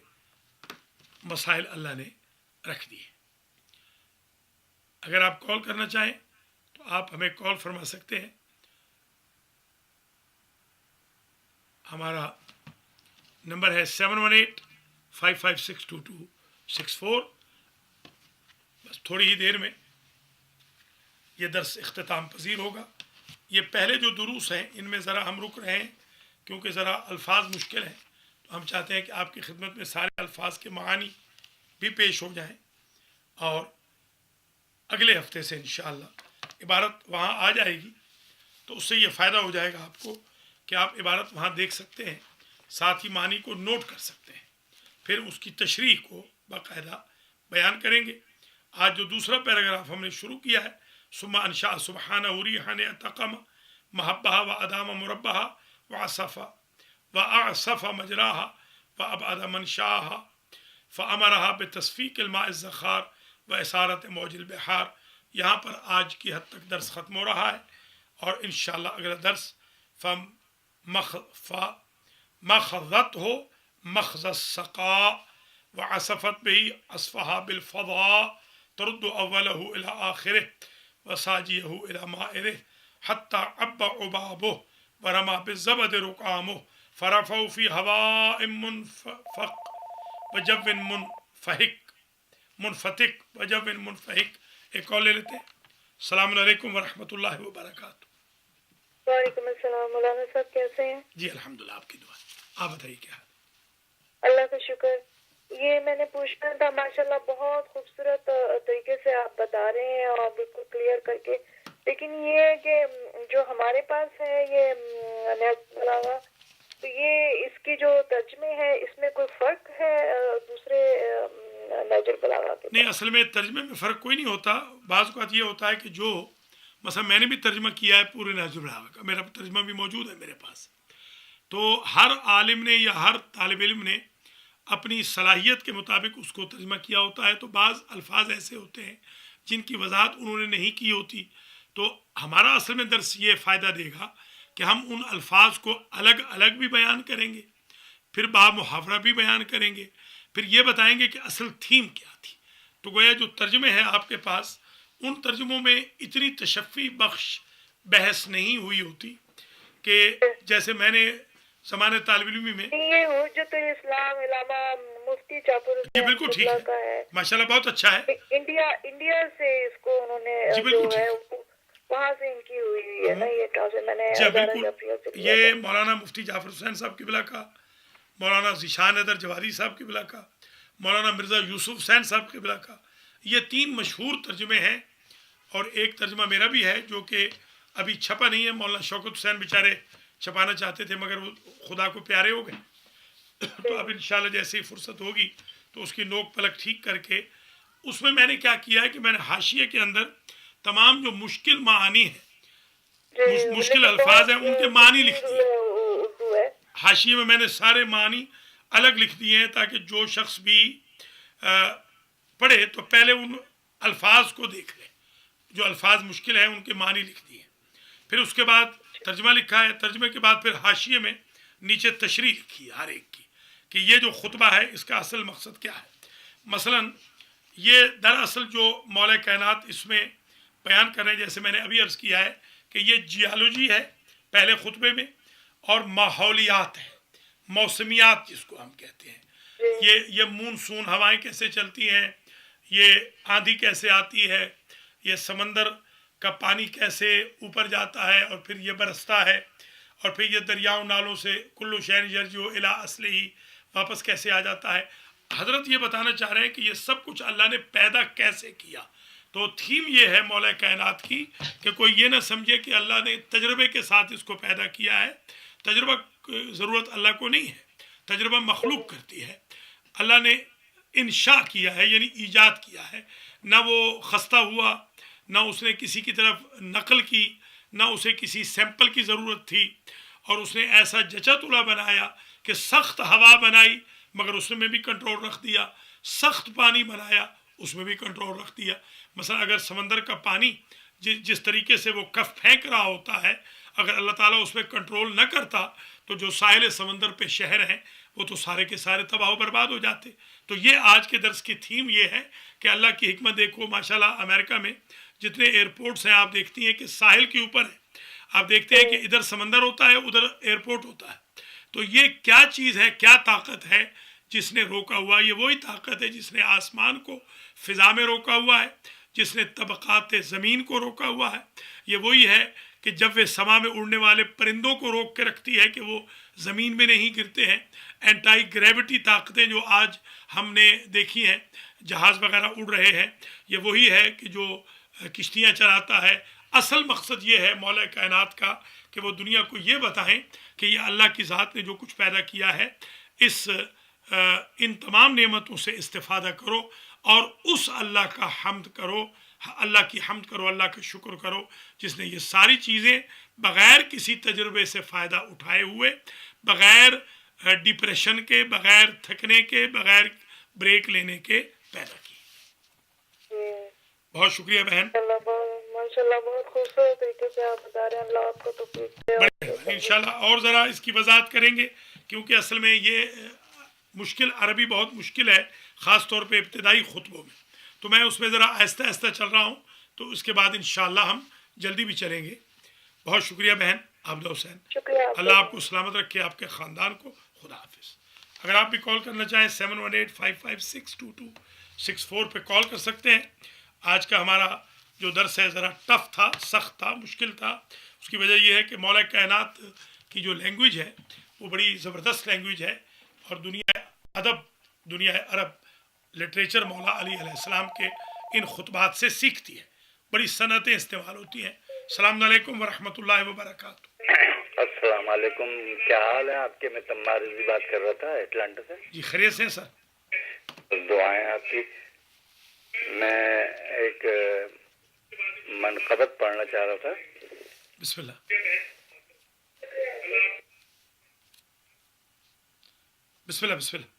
مسائل اللہ نے رکھ دیے۔ اگر آپ کال کرنا چاہیں تو آپ ہمیں کال فرما سکتے ہیں۔ ہمارا نمبر ہے 718-556-2264۔ بس تھوڑی ہی دیر میں یہ درس اختتام پذیر ہوگا۔ یہ پہلے جو دروس ہیں ان میں ذرا ہم رک رہے ہیں کیونکہ ذرا الفاظ مشکل ہیں، تو ہم چاہتے ہیں کہ آپ کی خدمت میں سارے الفاظ کے معانی بھی پیش ہو جائیں، اور اگلے ہفتے سے انشاءاللہ عبارت وہاں آ جائے گی تو اس سے یہ فائدہ ہو جائے گا آپ کو کہ آپ عبارت وہاں دیکھ سکتے ہیں، ساتھ ہی معنی کو نوٹ کر سکتے ہیں، پھر اس کی تشریح کو باقاعدہ بیان کریں گے۔ آج جو دوسرا پیراگراف ہم نے شروع کیا ہے، ثم انشاء سبحانہ ریحا اعتقم محبہ و ادام مربہ وأعصف مجراها وأبعد منشاها فأمرها بتصفیق الماء الزخار وإثارت موج البحار۔ یہاں پر آج کی حد تک درس ختم ہو رہا ہے، اور انشاءاللہ اگلا درس مخضته مخض السقاء وعصفت به عصفها بالفضاء ترد أوله إلى آخره وساجيه إلى مائره حتى عب عبابه ورمى بالزبد رقامه فرفعوا في هواء منفق وجو منفتق وجو منفحق۔ ایک کال لے لیتے ہیں۔ السلام علیکم ورحمۃ اللہ وبرکاتہ۔ وعلیکم السلام، مولانا صاحب کیسے ہیں؟ جی الحمدللہ، آپ کی دعا۔ آپ بتائیے کیا حال؟ اللہ کا شکر۔ یہ میں نے پوچھنا تھا، ماشاءاللہ بہت خوبصورت طریقے سے آپ بتا رہے ہیں اور بالکل کلیئر کر کے، لیکن یہ ہے کہ جو ہمارے پاس ہے یہ نہج بلاغہ، تو یہ اس کی جو ترجمے ہے اس میں کوئی فرق ہے دوسرے نہج البلاغہ کے؟ نہیں، اصل میں ترجمے میں فرق کوئی نہیں ہوتا۔ بعض اوقات یہ ہوتا ہے کہ جو مثلا میں نے بھی ترجمہ کیا ہے پورے نہج البلاغہ کا، میرا ترجمہ بھی موجود ہے میرے پاس، تو ہر عالم نے یا ہر طالب علم نے اپنی صلاحیت کے مطابق اس کو ترجمہ کیا ہوتا ہے۔ تو بعض الفاظ ایسے ہوتے ہیں جن کی وضاحت انہوں نے نہیں کی ہوتی، تو ہمارا اصل میں درس یہ فائدہ دے گا کہ ہم ان الفاظ کو الگ الگ بھی بیان کریں گے، پھر محاورہ بھی بیان کریں گے، پھر یہ بتائیں گے کہ اصل تھیم کیا تھی۔ تو گویا جو ترجمے ہیں آپ کے پاس، ان ترجموں میں اتنی تشفی بخش بحث نہیں ہوئی ہوتی کہ جیسے میں نے زمانے طالب علمی میں یہ حجت اسلام علامہ مفتی جعفر جی حسین بالکل ٹھیک قبلہ ہے، کا ہے، ماشاءاللہ بہت اچھا ہے، انڈیا سے اس کو انہوں نے جی جو بالکل ٹھیک ہے ہے، وہاں سے ان کی ہوئی ہے نا یہ ٹرانسلیشن، میں نے جی ہزارہ بالکل، جعفریہ سے لیا تھا۔ یہ مولانا مفتی جعفر حسین صاحب قبلہ کا، مولانا ذیشان حیدر جواری صاحب قبلہ کا، مولانا مرزا یوسف حسین صاحب قبلہ کا، یہ 3 مشہور ترجمے ہیں، اور ایک ترجمہ میرا بھی ہے جو کہ ابھی چھپا نہیں ہے، مولانا شوکت حسین بیچارے چھپانا چاہتے تھے مگر وہ خدا کو پیارے ہو گئے، تو اب انشاءاللہ جیسے ہی فرصت ہوگی تو اس کی نوک پلک ٹھیک کر کے اس میں نے کیا کیا ہے کہ میں نے حاشیے کے اندر تمام جو مشکل معانی ہیں، مشکل لیکن الفاظ ہیں، بہت ان کے معنی لکھ دیے، اردو ہے۔ حاشیے میں نے سارے معنی الگ لکھ دیے ہیں تاکہ جو شخص بھی پڑھے تو پہلے ان الفاظ کو دیکھ لے، جو الفاظ مشکل ہیں ان کے معنی لکھ دیے، پھر اس کے بعد ترجمہ لکھا ہے، ترجمے کے بعد پھر حاشیے میں نیچے تشریح لکھی ہے ہر ایک کی کہ یہ جو خطبہ ہے اس کا اصل مقصد کیا ہے۔ مثلا یہ دراصل جو مولا کائنات اس میں بیان کر رہے ہیں، جیسے میں نے ابھی عرض کیا ہے کہ یہ جیالوجی ہے پہلے خطبے میں، اور ماحولیات ہے، موسمیات جس کو ہم کہتے ہیں، یہ مونسون ہوائیں کیسے چلتی ہیں، یہ آندھی کیسے آتی ہے، یہ سمندر کا پانی کیسے اوپر جاتا ہے اور پھر یہ برستا ہے، اور پھر یہ دریاؤں نالوں سے کلو شین یرجع الی اصلہ واپس کیسے آ جاتا ہے۔ حضرت یہ بتانا چاہ رہے ہیں کہ یہ سب کچھ اللہ نے پیدا کیسے کیا۔ تو تھیم یہ ہے مولا کائنات کی کہ کوئی یہ نہ سمجھے کہ اللہ نے تجربے کے ساتھ اس کو پیدا کیا ہے، تجربہ ضرورت اللہ کو نہیں ہے، تجربہ مخلوق کرتی ہے، اللہ نے انشاء کیا ہے یعنی ایجاد کیا ہے، نہ وہ خستہ ہوا، نہ اس نے کسی کی طرف نقل کی، نہ اسے کسی سیمپل کی ضرورت تھی، اور اس نے ایسا جچا تلا بنایا کہ سخت ہوا بنائی مگر اس میں بھی کنٹرول رکھ دیا، سخت پانی بنایا اس میں بھی کنٹرول رکھ دیا۔ مثلا اگر سمندر کا پانی جس طریقے سے وہ کف پھینک رہا ہوتا ہے، اگر اللہ تعالیٰ اس پہ کنٹرول نہ کرتا تو جو ساحل سمندر پہ شہر ہیں وہ تو سارے کے سارے تباہ و برباد ہو جاتے۔ تو یہ آج کے درس کی تھیم یہ ہے کہ اللہ کی حکمت دیکھو، ماشاءاللہ امریکہ میں جتنے ایئرپورٹس ہیں آپ دیکھتی ہیں کہ ساحل کے اوپر ہیں، آپ دیکھتے ہیں کہ ادھر سمندر ہوتا ہے ادھر ایئرپورٹ ہوتا ہے۔ تو یہ کیا چیز ہے، کیا طاقت ہے جس نے روکا ہوا؟ یہ وہی طاقت ہے جس نے آسمان کو فضا میں روکا ہوا ہے، جس نے طبقات زمین کو روکا ہوا ہے۔ یہ وہی ہے کہ جب وہ سما میں اڑنے والے پرندوں کو روک کے رکھتی ہے کہ وہ زمین میں نہیں گرتے ہیں۔ اینٹائی گریوٹی طاقتیں جو آج ہم نے دیکھی ہیں، جہاز وغیرہ اڑ رہے ہیں، یہ وہی ہے کہ جو کشتیاں چلاتا ہے۔ اصل مقصد یہ ہے مولا کائنات کا کہ وہ دنیا کو یہ بتائیں کہ یہ اللہ کی ذات نے جو کچھ پیدا کیا ہے، ان تمام نعمتوں سے استفادہ کرو اور اس اللہ کا حمد کرو، اللہ کی حمد کرو، اللہ کا شکر کرو جس نے یہ ساری چیزیں بغیر کسی تجربے سے فائدہ اٹھائے ہوئے، بغیر ڈپریشن کے، بغیر تھکنے کے، بغیر بریک لینے کے پیدا کی۔ بہت شکریہ بہن، ماشاءاللہ بہت خوبصورت طریقے سے آپ بتا رہے ہیں، اللہ آپ کو توفیق دے۔ انشاءاللہ اور ذرا اس کی وضاحت کریں گے کیونکہ اصل میں یہ مشکل عربی بہت مشکل ہے، خاص طور پہ ابتدائی خطبوں میں، تو میں اس میں ذرا آہستہ آہستہ چل رہا ہوں، تو اس کے بعد انشاءاللہ ہم جلدی بھی چلیں گے۔ بہت شکریہ بہن عابدہ حسین، شکریہ، اللہ آپ کو سلامت رکھے، آپ کے خاندان کو۔ خدا حافظ۔ اگر آپ بھی کال کرنا چاہیں 7185562264 پہ کال کر سکتے ہیں۔ آج کا ہمارا جو درس ہے ذرا ٹف تھا، سخت تھا، مشکل تھا۔ اس کی وجہ یہ ہے کہ مولا کائنات کی جو لینگویج ہے وہ بڑی زبردست لینگویج ہے، اور دنیا ادب، دنیا عرب لٹریچر مولا علی علیہ السلام کے ان خطبات سے سیکھتی ہے، بڑی صنعتیں استعمال ہوتی ہیں۔ السلام علیکم ورحمۃ اللہ وبرکاتہ۔ السلام علیکم، کیا حال ہے آپ کے؟ میں تمار رضوی بات کر رہا تھا اٹلانٹا سے۔ جی خیریت سے سر؟ دعائیں آپ کی۔ میں ایک منقبت پڑھنا چاہ رہا تھا۔ بسم اللہ۔ بسم اللہ بسم اللہ۔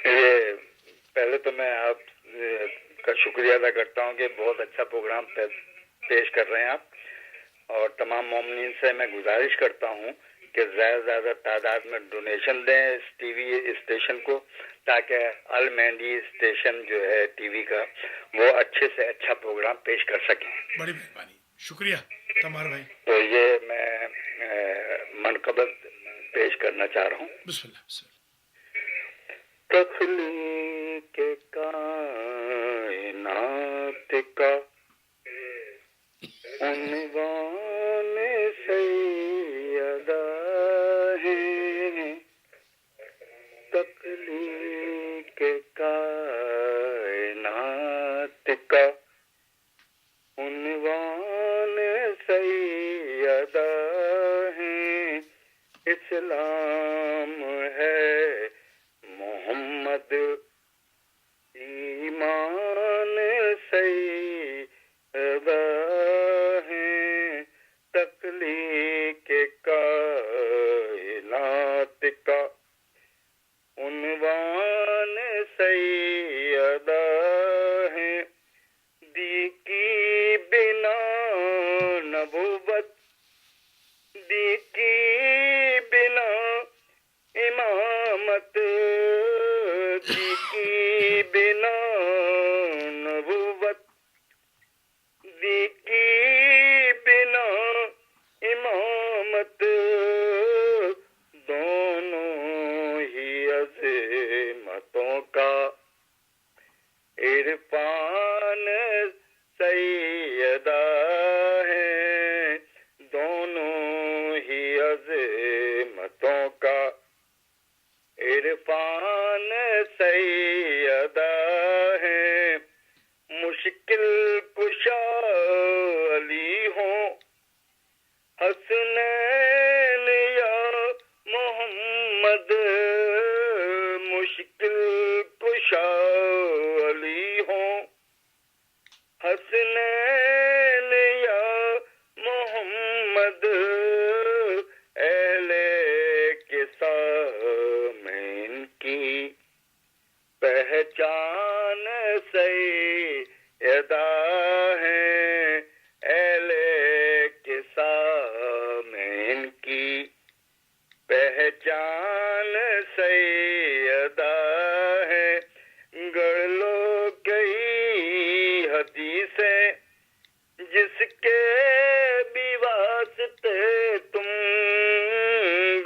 یہ پہلے تو میں آپ کا شکریہ ادا کرتا ہوں کہ بہت اچھا پروگرام پیش کر رہے ہیں آپ، اور تمام مومنین سے میں گزارش کرتا ہوں کہ زیادہ سے زیادہ تعداد میں ڈونیشن دیں اس ٹی وی اسٹیشن کو، تاکہ المینڈی اسٹیشن جو ہے ٹی وی کا وہ اچھے سے اچھا پروگرام پیش کر سکیں۔ بڑی مہربانی۔ شکریہ تمار بھائی. تو یہ میں منقبت پیش کرنا چاہ رہا ہوں. بسم اللہ بسم اللہ. تخلیق کائنات کا عنوان سیدہ ہے. تخلیق کائنات کا عنوان سیدہ ہے. اسلام ہے محمد ایمان سیدہ ہے. تخلیق کائنات کا عنوان سیدہ ہے. دی کی بنا نبوت، دی کی بنا امامت، دی کی بنا نبوت، دی کی بنا امامت، دونوں ہی عظمتوں کا عرفان سیدہ ہے. دونوں ہی عظمتوں کا عرفان سیدہ ہے. مشکل کشا علی ہوں حسنین یا محمد، مشکل کشا علی ہوں حسنین یا محمد، اہل کسا میں ان کی پہچان سیدہ ہے. اہل کسا میں ان کی پہچان سیدہ ہے. گڑھ لو کئی حدیثیں جس کے بھی واسطے تم،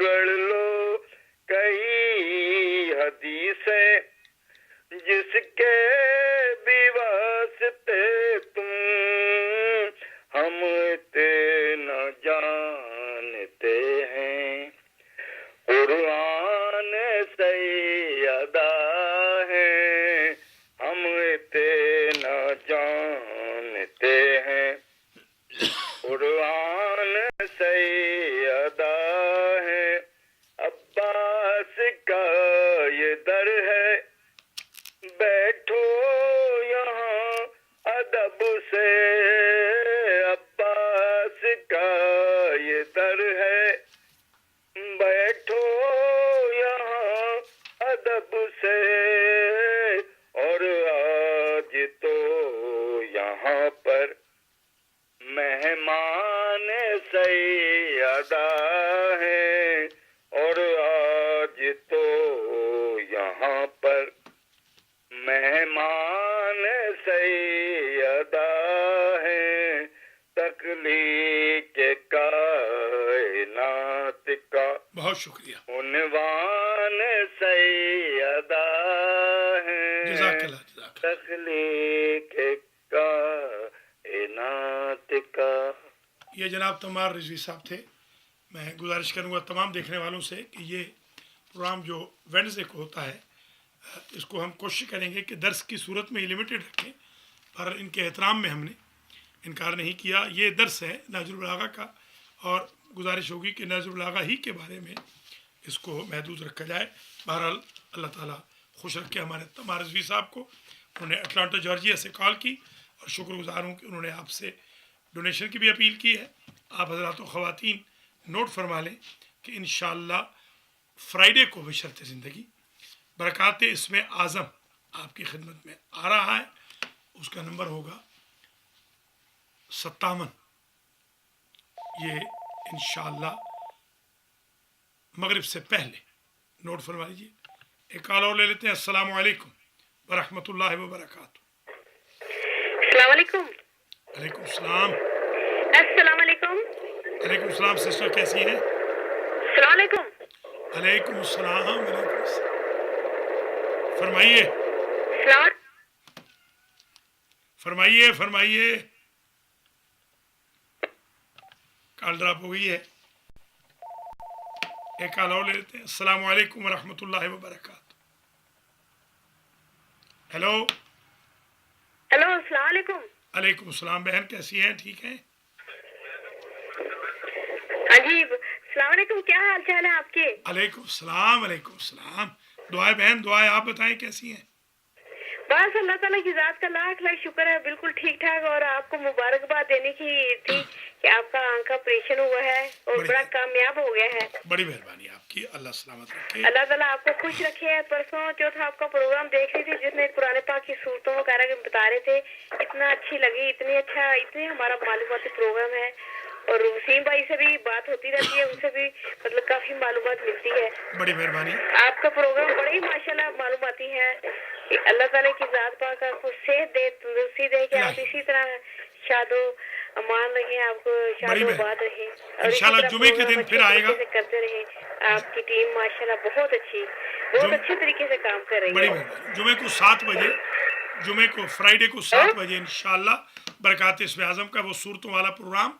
گڑھ لو کئی حدیثیں جس کے بھی واسطے تم، ہم اتنا جانتے ہیں قرآن سیدہ ہے. ہم اتنا جانتے ہیں قرآن سیدہ ہے. عباس کا یہ در ہے، بیٹھو یہاں ادب سے. عباس کا یہ در ہے، بیٹھو یہاں ادب سے. اور آج تو یہاں پر مہمان سیدہ ہے. اور آج تو یہاں پر مہمان سیدہ ہے. تخلیق کائنات کا بہت شکریہ. عنوان سیدہ ہے. جزاک اللہ جزاک اللہ. تخلیق کائنات کا. یہ جناب تمار رضوی صاحب تھے. میں گزارش کروں گا تمام دیکھنے والوں سے کہ یہ پروگرام جو وینڈسڈے کو ہوتا ہے اس کو ہم کوشش کریں گے کہ درس کی صورت میں لمیٹڈ رکھیں، پر ان کے احترام میں ہم نے انکار نہیں کیا. یہ درس ہے نہج البلاغہ کا، اور گزارش ہوگی کہ نہج البلاغہ ہی کے بارے میں اس کو محدود رکھا جائے. بہرحال اللہ تعالیٰ خوش رکھے ہمارے تمار رضوی صاحب کو. انہوں نے اٹلانٹا جارجیا سے کال کی، اور شکر گزار ہوں کہ انہوں نے آپ سے ڈونیشن کی بھی اپیل کی ہے. آپ حضرات و خواتین نوٹ فرما لیں کہ انشاءاللہ فرائیڈے کو بشرط زندگی برکات اسم اعظم آپ کی خدمت میں آ رہا ہے. اس کا نمبر ہوگا 57. یہ انشاءاللہ مغرب سے پہلے نوٹ فرما لیجیے. ایک کال اور لے لیتے ہیں. السلام علیکم ورحمۃ اللہ وبرکاتہ. السلام علیکم. وعلیکم السلام. السلام علیکم. وعلیکم السلام سسٹر، کیسی ہیں؟ السلام علیکم. وعلیکم السلام. وعلیکم السلام. فرمائیے السلام. فرمائیے فرمائیے. کال ڈراپ ہو گئی ہے. ایک کال اور لے لیتے ہیں. السلام علیکم ورحمۃ اللہ وبرکاتہ. ہیلو. ہیلو السلام علیکم. وعلیکم السلام. بہن کیسی ہیں؟ ٹھیک ہیں؟ ہاں جی السلام علیکم. کیا حال چال ہے آپ کے؟ وعلیکم السلام. وعلیکم السلام. دعائیں بہن دعائیں. آپ بتائیں کیسی ہیں؟ بس اللہ تعالیٰ کی ذات کا لاکھ لاکھ شکر ہے، بالکل ٹھیک ٹھاک. اور آپ کو مبارکباد دینے کی تھی کہ آپ کا آنکھ کا آپریشن ہوا ہے اور بڑا کامیاب ہو گیا ہے. بڑی مہربانی آپ کی. اللہ سلامت رکھے. اللہ تعالیٰ آپ کو خوش رکھے. پرسوں چوتھا آپ کا پروگرام دیکھ رہی تھی جس میں قرآن پاک کی صورتوں وغیرہ کے بتا رہے تھے. اتنا اچھی لگی، اتنی ہمارا معلوماتی پروگرام ہے. اور وسیم بھائی سے بھی بات ہوتی رہتی ہے، ان سے بھی مطلب کافی معلومات ملتی ہے. بڑی مہربانی. آپ کا پروگرام بڑے ہی ماشاءاللہ معلوماتی ہے. اللہ تعالیٰ کی ذات پاک آپ کو صحت دے، تندرستی دے کہ آپ اسی طرح شاد و امان رہیں، آپ کو شاد و آباد رہیں اور انشاءاللہ جمعے کے دن پھر آئے گا. کرتے رہیں. آپ کی ٹیم ماشاءاللہ بہت اچھے طریقے سے کام کر رہی ہے. بڑی مہربانی. جمعے کو 7 بجے، جمعے کو فرائیڈے کو 7 بجے انشاءاللہ برکات اسم اعظم کا وہ صورتوں والا پروگرام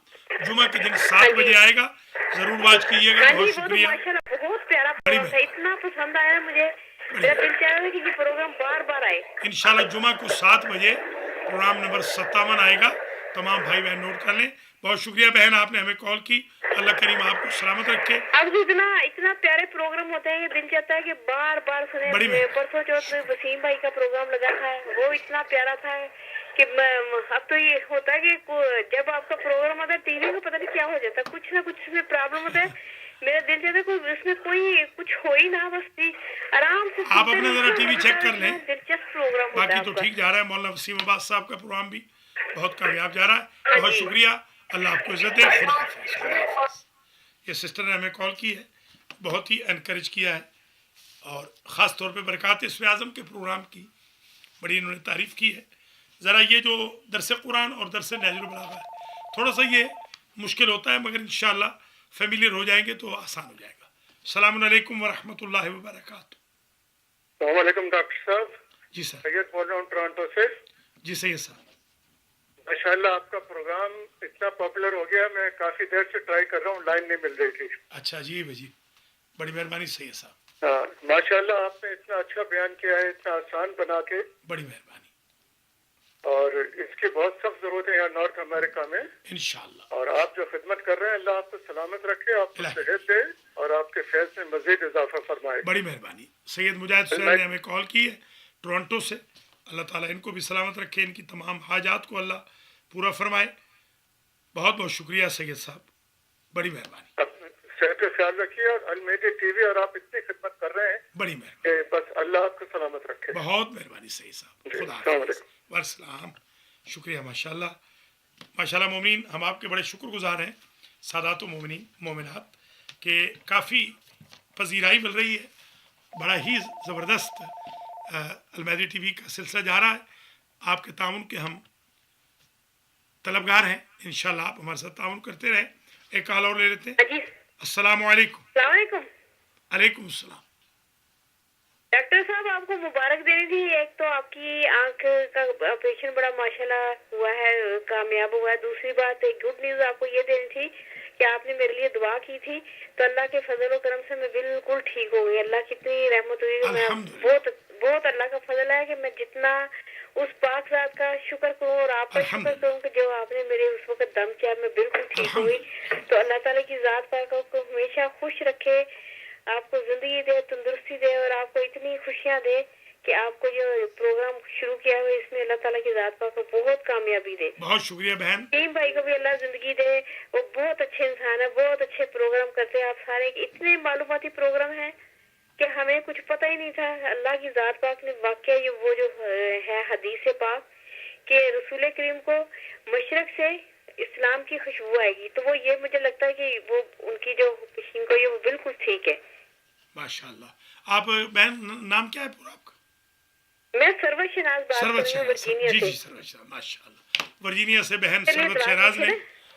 جمعہ کے دن 7 بجے آئے گا. ضرور واچ کیجیے گا. بہت شکریہ. ماشاءاللہ بہت پیارا پروگرام ہے، اتنا پسند آیا مجھے. میرا دل چاہ رہا ہے کہ یہ پروگرام بار بار آئے. انشاءاللہ جمعہ کو 7 بجے پروگرام نمبر 57 آئے گا. تمام بھائی بہن نوٹ کر لیں. بہت شکریہ بہن، آپ نے ہمیں کال کی. اللہ کریم آپ کو سلامت رکھے. اب اتنا پیارے پروگرام ہوتے ہیں کہ دل چاہتا ہے کہ بار بار سنیں. پرسوں چوتھ میں وسیم بھائی کا پروگرام لگا تھا، وہ اتنا پیارا تھا کہ اب تو یہ ہوتا ہے کہ جب آپ کا پروگرام آتا ہے ٹی وی کو پتہ نہیں کیا ہو جاتا ہے، کچھ نہ کچھ اس میں پرابلم ہوتا ہے. میرا دل چاہتا ہے اس میں کوئی کچھ ہو ہی نہ، بس آرام سے آپ اپنا ذرا ٹی وی چیک کر لیں. دلچسپ پروگرام ہوتا ہے. باقی تو ٹھیک جا رہا ہے. مولانا وسیم عباس صاحب کا پروگرام بھی بہت کامیاب جا رہا ہے. بہت شکریہ. اللہ آپ کو عزت دے. خدا حافظ. خدا حافظ. یہ سسٹر نے ہمیں کال کی ہے، بہت ہی انکریج کیا ہے اور خاص طور پہ برکات اسم اعظم کے پروگرام کی بڑی انہوں نے تعریف کی ہے. ذرا یہ جو درس قرآن اور درس نہج البلاغہ ہے تھوڑا سا یہ مشکل ہوتا ہے، مگر انشاءاللہ فیملیئر ہو جائیں گے تو آسان ہو جائے گا. السلام علیکم ورحمۃ اللہ وبرکاتہ. السلام علیکم ڈاکٹر صاحب. جی سر. سید بول رہا ہوں ٹورانٹو سے. جی سید صاحب. ماشاءاللہ آپ کا پروگرام اتنا پاپولر ہو گیا، میں کافی دیر سے ٹرائی کر رہا ہوں، لائن نہیں مل رہی تھی. اچھا جی بھائی، بڑی مہربانی سید صاحب. ہاں ماشاءاللہ آپ نے اتنا اچھا بیان کیا ہے، اتنا آسان بنا کے. بڑی مہربانی. اور اس کی بہت سخت ضرورت ہے یہاں نارتھ امریکہ میں انشاءاللہ. اور آپ جو خدمت کر رہے ہیں، اللہ آپ کو سلامت رکھے، آپ کو صحت دے اور آپ کے فیض میں مزید اضافہ فرمائے. بڑی مہربانی. سید مجاہد سہیل نے ہمیں کال کی ہے ٹورانٹو سے. اللہ تعالیٰ ان کو بھی سلامت رکھے، ان کی تمام حاجات کو اللہ پورا فرمائے. بہت بہت شکریہ سید صاحب. بڑی مہربانی. صحت کا خیال رکھیے اور المیڈیا ٹی وی، اور آپ اتنی خدمت کر رہے ہیں، بڑی مہربانی. بس اللہ آپ کو سلامت رکھے. بہت مہربانی سید صاحب. خدا حافظ. والسلام. شکریہ. ماشاءاللہ ماشاءاللہ مومنین، ہم آپ کے بڑے شکر گزار ہیں سادات و مومنین مومنات کہ کافی پذیرائی مل رہی ہے. بڑا ہی زبردست المیڈیا ٹی وی کا سلسلہ جا رہا ہے. آپ کے تعاون کے ہم طلبگار ہیں. انشاءاللہ آپ ہمارے ساتھ تعاون کرتے رہیں. ایک کال اور لے لیتے ہیں. السلام علیکم. السلام علیکم. علیکم السلام. ڈاکٹر صاحب آپ کو مبارک دینی تھی. ایک تو آپ کی آنکھ کا آپریشن بڑا ماشاءاللہ ہوا ہے، کامیاب ہوا ہے. دوسری بات ایک گڈ نیوز آپ کو یہ دینی تھی کہ آپ نے میرے لیے دعا کی تھی تو اللہ کے فضل و کرم سے میں بالکل ٹھیک ہو گئی. اللہ کی اتنی رحمت ہوئی کہ میں بہت اللہ کا فضل ہے کہ میں جتنا اس پاک ذات کا شکر کروں اور آپ کا شکر کروں کہ جو آپ نے میرے اس وقت دم کیا، میں بالکل ٹھیک ہوئی. تو اللہ تعالیٰ کی ذات پاک کو ہمیشہ خوش رکھے، آپ کو زندگی دے، تندرستی دے اور آپ کو اتنی خوشیاں دے کہ آپ کو جو پروگرام شروع کیا ہوا اس میں اللہ تعالیٰ کی ذات پاک کو بہت کامیابی دے. بہت شکریہ بہن. ٹیم بھائی کو بھی اللہ زندگی دے، وہ بہت اچھے انسان ہے، بہت اچھے پروگرام کرتے ہیں. آپ سارے اتنے معلوماتی پروگرام ہیں کہ ہمیں کچھ پتہ ہی نہیں تھا. اللہ کی ذات پاک نے واقعہ وہ جو ہے حدیث پاک کہ رسول کریم کو مشرق سے اسلام کی خوشبو آئے گی، تو وہ یہ مجھے لگتا ہے کہ وہ ان کی جو پیشین کو یہ وہ بالکل ٹھیک ہے. ماشاءاللہ. آپ بہن نام کیا ہے پورا آپ کا؟ میں سروت شہناز بات کر رہی ہوں ورجینیا سے. جی سروت شہناز. ماشاءاللہ. ورجینیا سے بہن سروت شہناز نے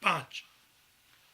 5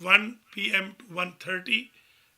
1 PM to 1:30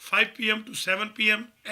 5 PM to 7 PM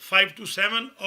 5 to 7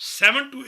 7 to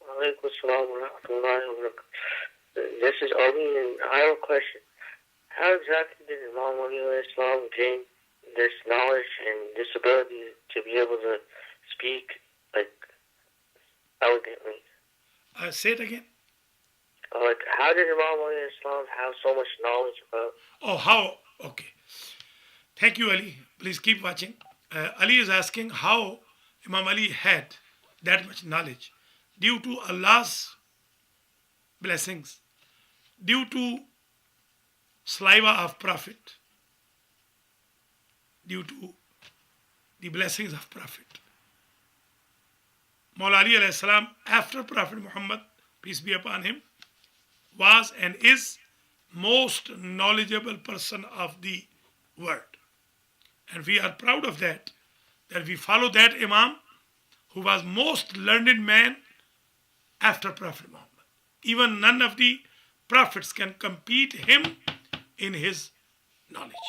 Walaikum Assalam wa rahmatullahi wa barakatuh. This is Ali, and I have a question. How exactly did Imam Ali alayhi salam gain this knowledge and this ability to be able to speak like elegantly? Say it again. Like, how did Imam Ali alayhi salam have so much knowledge about? Oh, how? Okay. Thank you, Ali. Please keep watching. Ali is asking how Imam Ali had that much knowledge due to Allah's blessings, due to saliva of Prophet, due to the blessings of Prophet. Maula Ali alayhi salam, after Prophet Muhammad, peace be upon him, was and is most knowledgeable person of the world. And we are proud of that we follow that Imam who was most learned man after Prophet Muhammad. Even none of the prophets can compete him in his knowledge.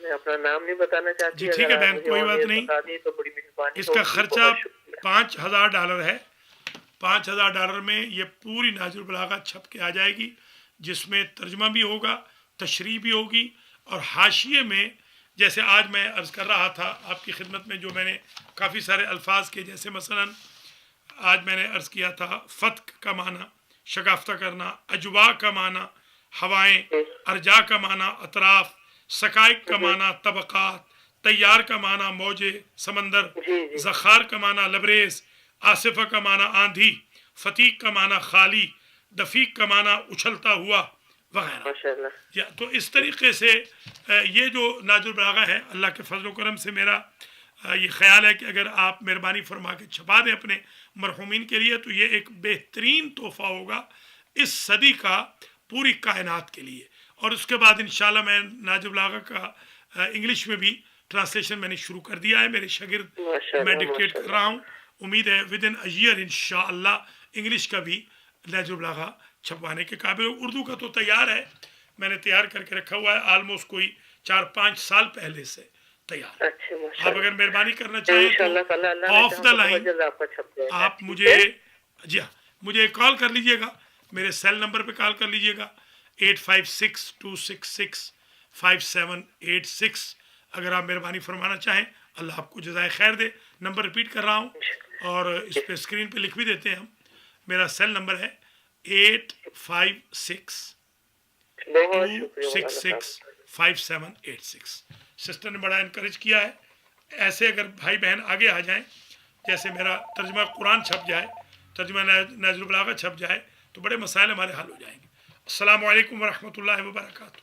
میں اپنا نام نہیں بتانا چاہتی. جی ٹھیک ہے بہن, کوئی بات نہیں. تو بڑی مہربانی. اس کا خرچہ $5,000 ہے. $5,000 میں یہ پوری نہج البلاغہ چھپ کے آ جائے گی, جس میں ترجمہ بھی ہوگا, تشریح بھی ہوگی, اور حاشیے میں جیسے آج میں عرض کر رہا تھا آپ کی خدمت میں, جو میں نے کافی سارے الفاظ کے, جیسے مثلا آج میں نے عرض کیا تھا فتق کا معنی شگافتہ کرنا, اجوا کا معنی ہوائیں, ارجا کا معنی اطراف, سقائق کا معنی طبقات, تیار کا معنی موجے سمندر, زخار کا معنی لبریز, آصفہ کا معنی آندھی, فتیق کا معنی خالی, دفیق کا معنی اچھلتا ہوا وغیرہ. تو اس طریقے سے یہ جو نہج البلاغہ ہے, اللہ کے فضل و کرم سے میرا یہ خیال ہے کہ اگر آپ مہربانی فرما کے چھپا دیں اپنے مرحومین کے لیے, تو یہ ایک بہترین تحفہ ہوگا اس صدی کا پوری کائنات کے لیے. اور اس کے بعد انشاءاللہ میں نہج البلاغہ کا انگلش میں بھی ٹرانسلیشن میں نے شروع کر دیا ہے. میرے شاگرد میں ڈکٹیٹ کر رہا ہوں, امید ہے ود ان ایئر انشاءاللہ انگلش کا بھی نہج البلاغہ چھپوانے کے قابل. اردو کا تو تیار ہے, میں نے تیار کر کے رکھا ہوا ہے, آلموسٹ کوئی 4-5 سال پہلے سے تیار. آپ اگر مہربانی کرنا چاہیں تو آف دا لائن آپ مجھے, جی ہاں, مجھے کال کر لیجئے گا, میرے سیل نمبر پہ کال کر لیجئے گا 8562665786. اگر آپ مہربانی فرمانا چاہیں, اللہ آپ کو جزائے خیر دے. نمبر ریپیٹ کر رہا ہوں اور اس پہ اسکرین پہ لکھ بھی دیتے ہیں ہم. میرا سیل نمبر ہے 8562665786. سسٹر نے بڑا انکریج کیا ہے. ایسے اگر بھائی بہن آگے آ جائیں, جیسے میرا ترجمہ قرآن چھپ جائے, ترجمہ نہج البلاغہ چھپ جائے, تو بڑے مسائل ہمارے حل ہو جائیں گے. السلام علیکم ورحمۃ اللہ وبرکاتہ.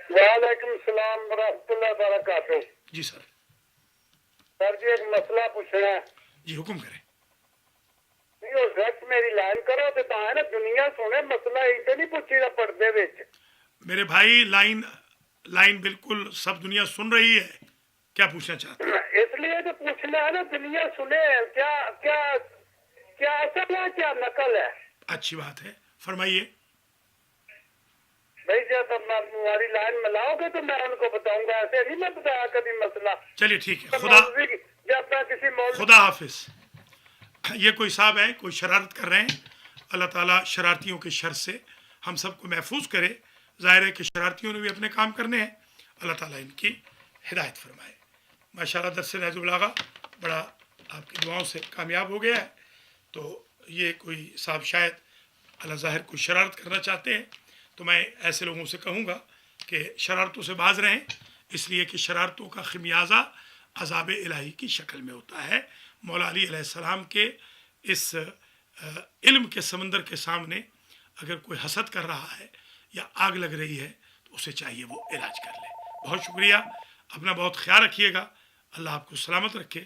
وعلیکم السلام ورحمۃ اللہ وبرکاتہ. جی سر. سر جی ایک مسئلہ پوچھنا ہے. جی حکم کریں. میری لائن کرو تو نا دنیا سنے مسئلہ ادھر نہیں پوچھی دا پردے وچ. میرے بھائی لائن بالکل سب دنیا سن رہی ہے. کیا پوچھنا چاہتے ہیں؟ اس لیے تو پوچھنا ہے نا, دنیا سنے کیا کیا کیا اصل ہے کیا نقل ہے. اچھی بات ہے, فرمائیے. بھائی جب ہماری لائن ملاؤ گے تو میں ان کو بتاؤں گا, ایسے نہیں میں بتایا کبھی مسئلہ. چلیے ٹھیک ہے, جب میں کسی خدا حافظ. یہ کوئی صاحب ہیں, کوئی شرارت کر رہے ہیں. اللہ تعالیٰ شرارتیوں کے شر سے ہم سب کو محفوظ کرے. ظاہر ہے کہ شرارتیوں نے بھی اپنے کام کرنے ہیں, اللہ تعالیٰ ان کی ہدایت فرمائے. ماشاءاللہ درس نہج البلاغہ بڑا آپ کی دعاؤں سے کامیاب ہو گیا ہے. تو یہ کوئی صاحب شاید اللہ ظاہر کوئی شرارت کرنا چاہتے ہیں, تو میں ایسے لوگوں سے کہوں گا کہ شرارتوں سے باز رہیں, اس لیے کہ شرارتوں کا خمیازہ عذاب الہی کی شکل میں ہوتا ہے. مولا علی علیہ السلام کے اس علم کے سمندر کے سامنے اگر کوئی حسد کر رہا ہے یا آگ لگ رہی ہے, تو اسے چاہیے وہ علاج کر لے. بہت شکریہ, اپنا بہت خیال رکھیے گا. اللہ آپ کو سلامت رکھے.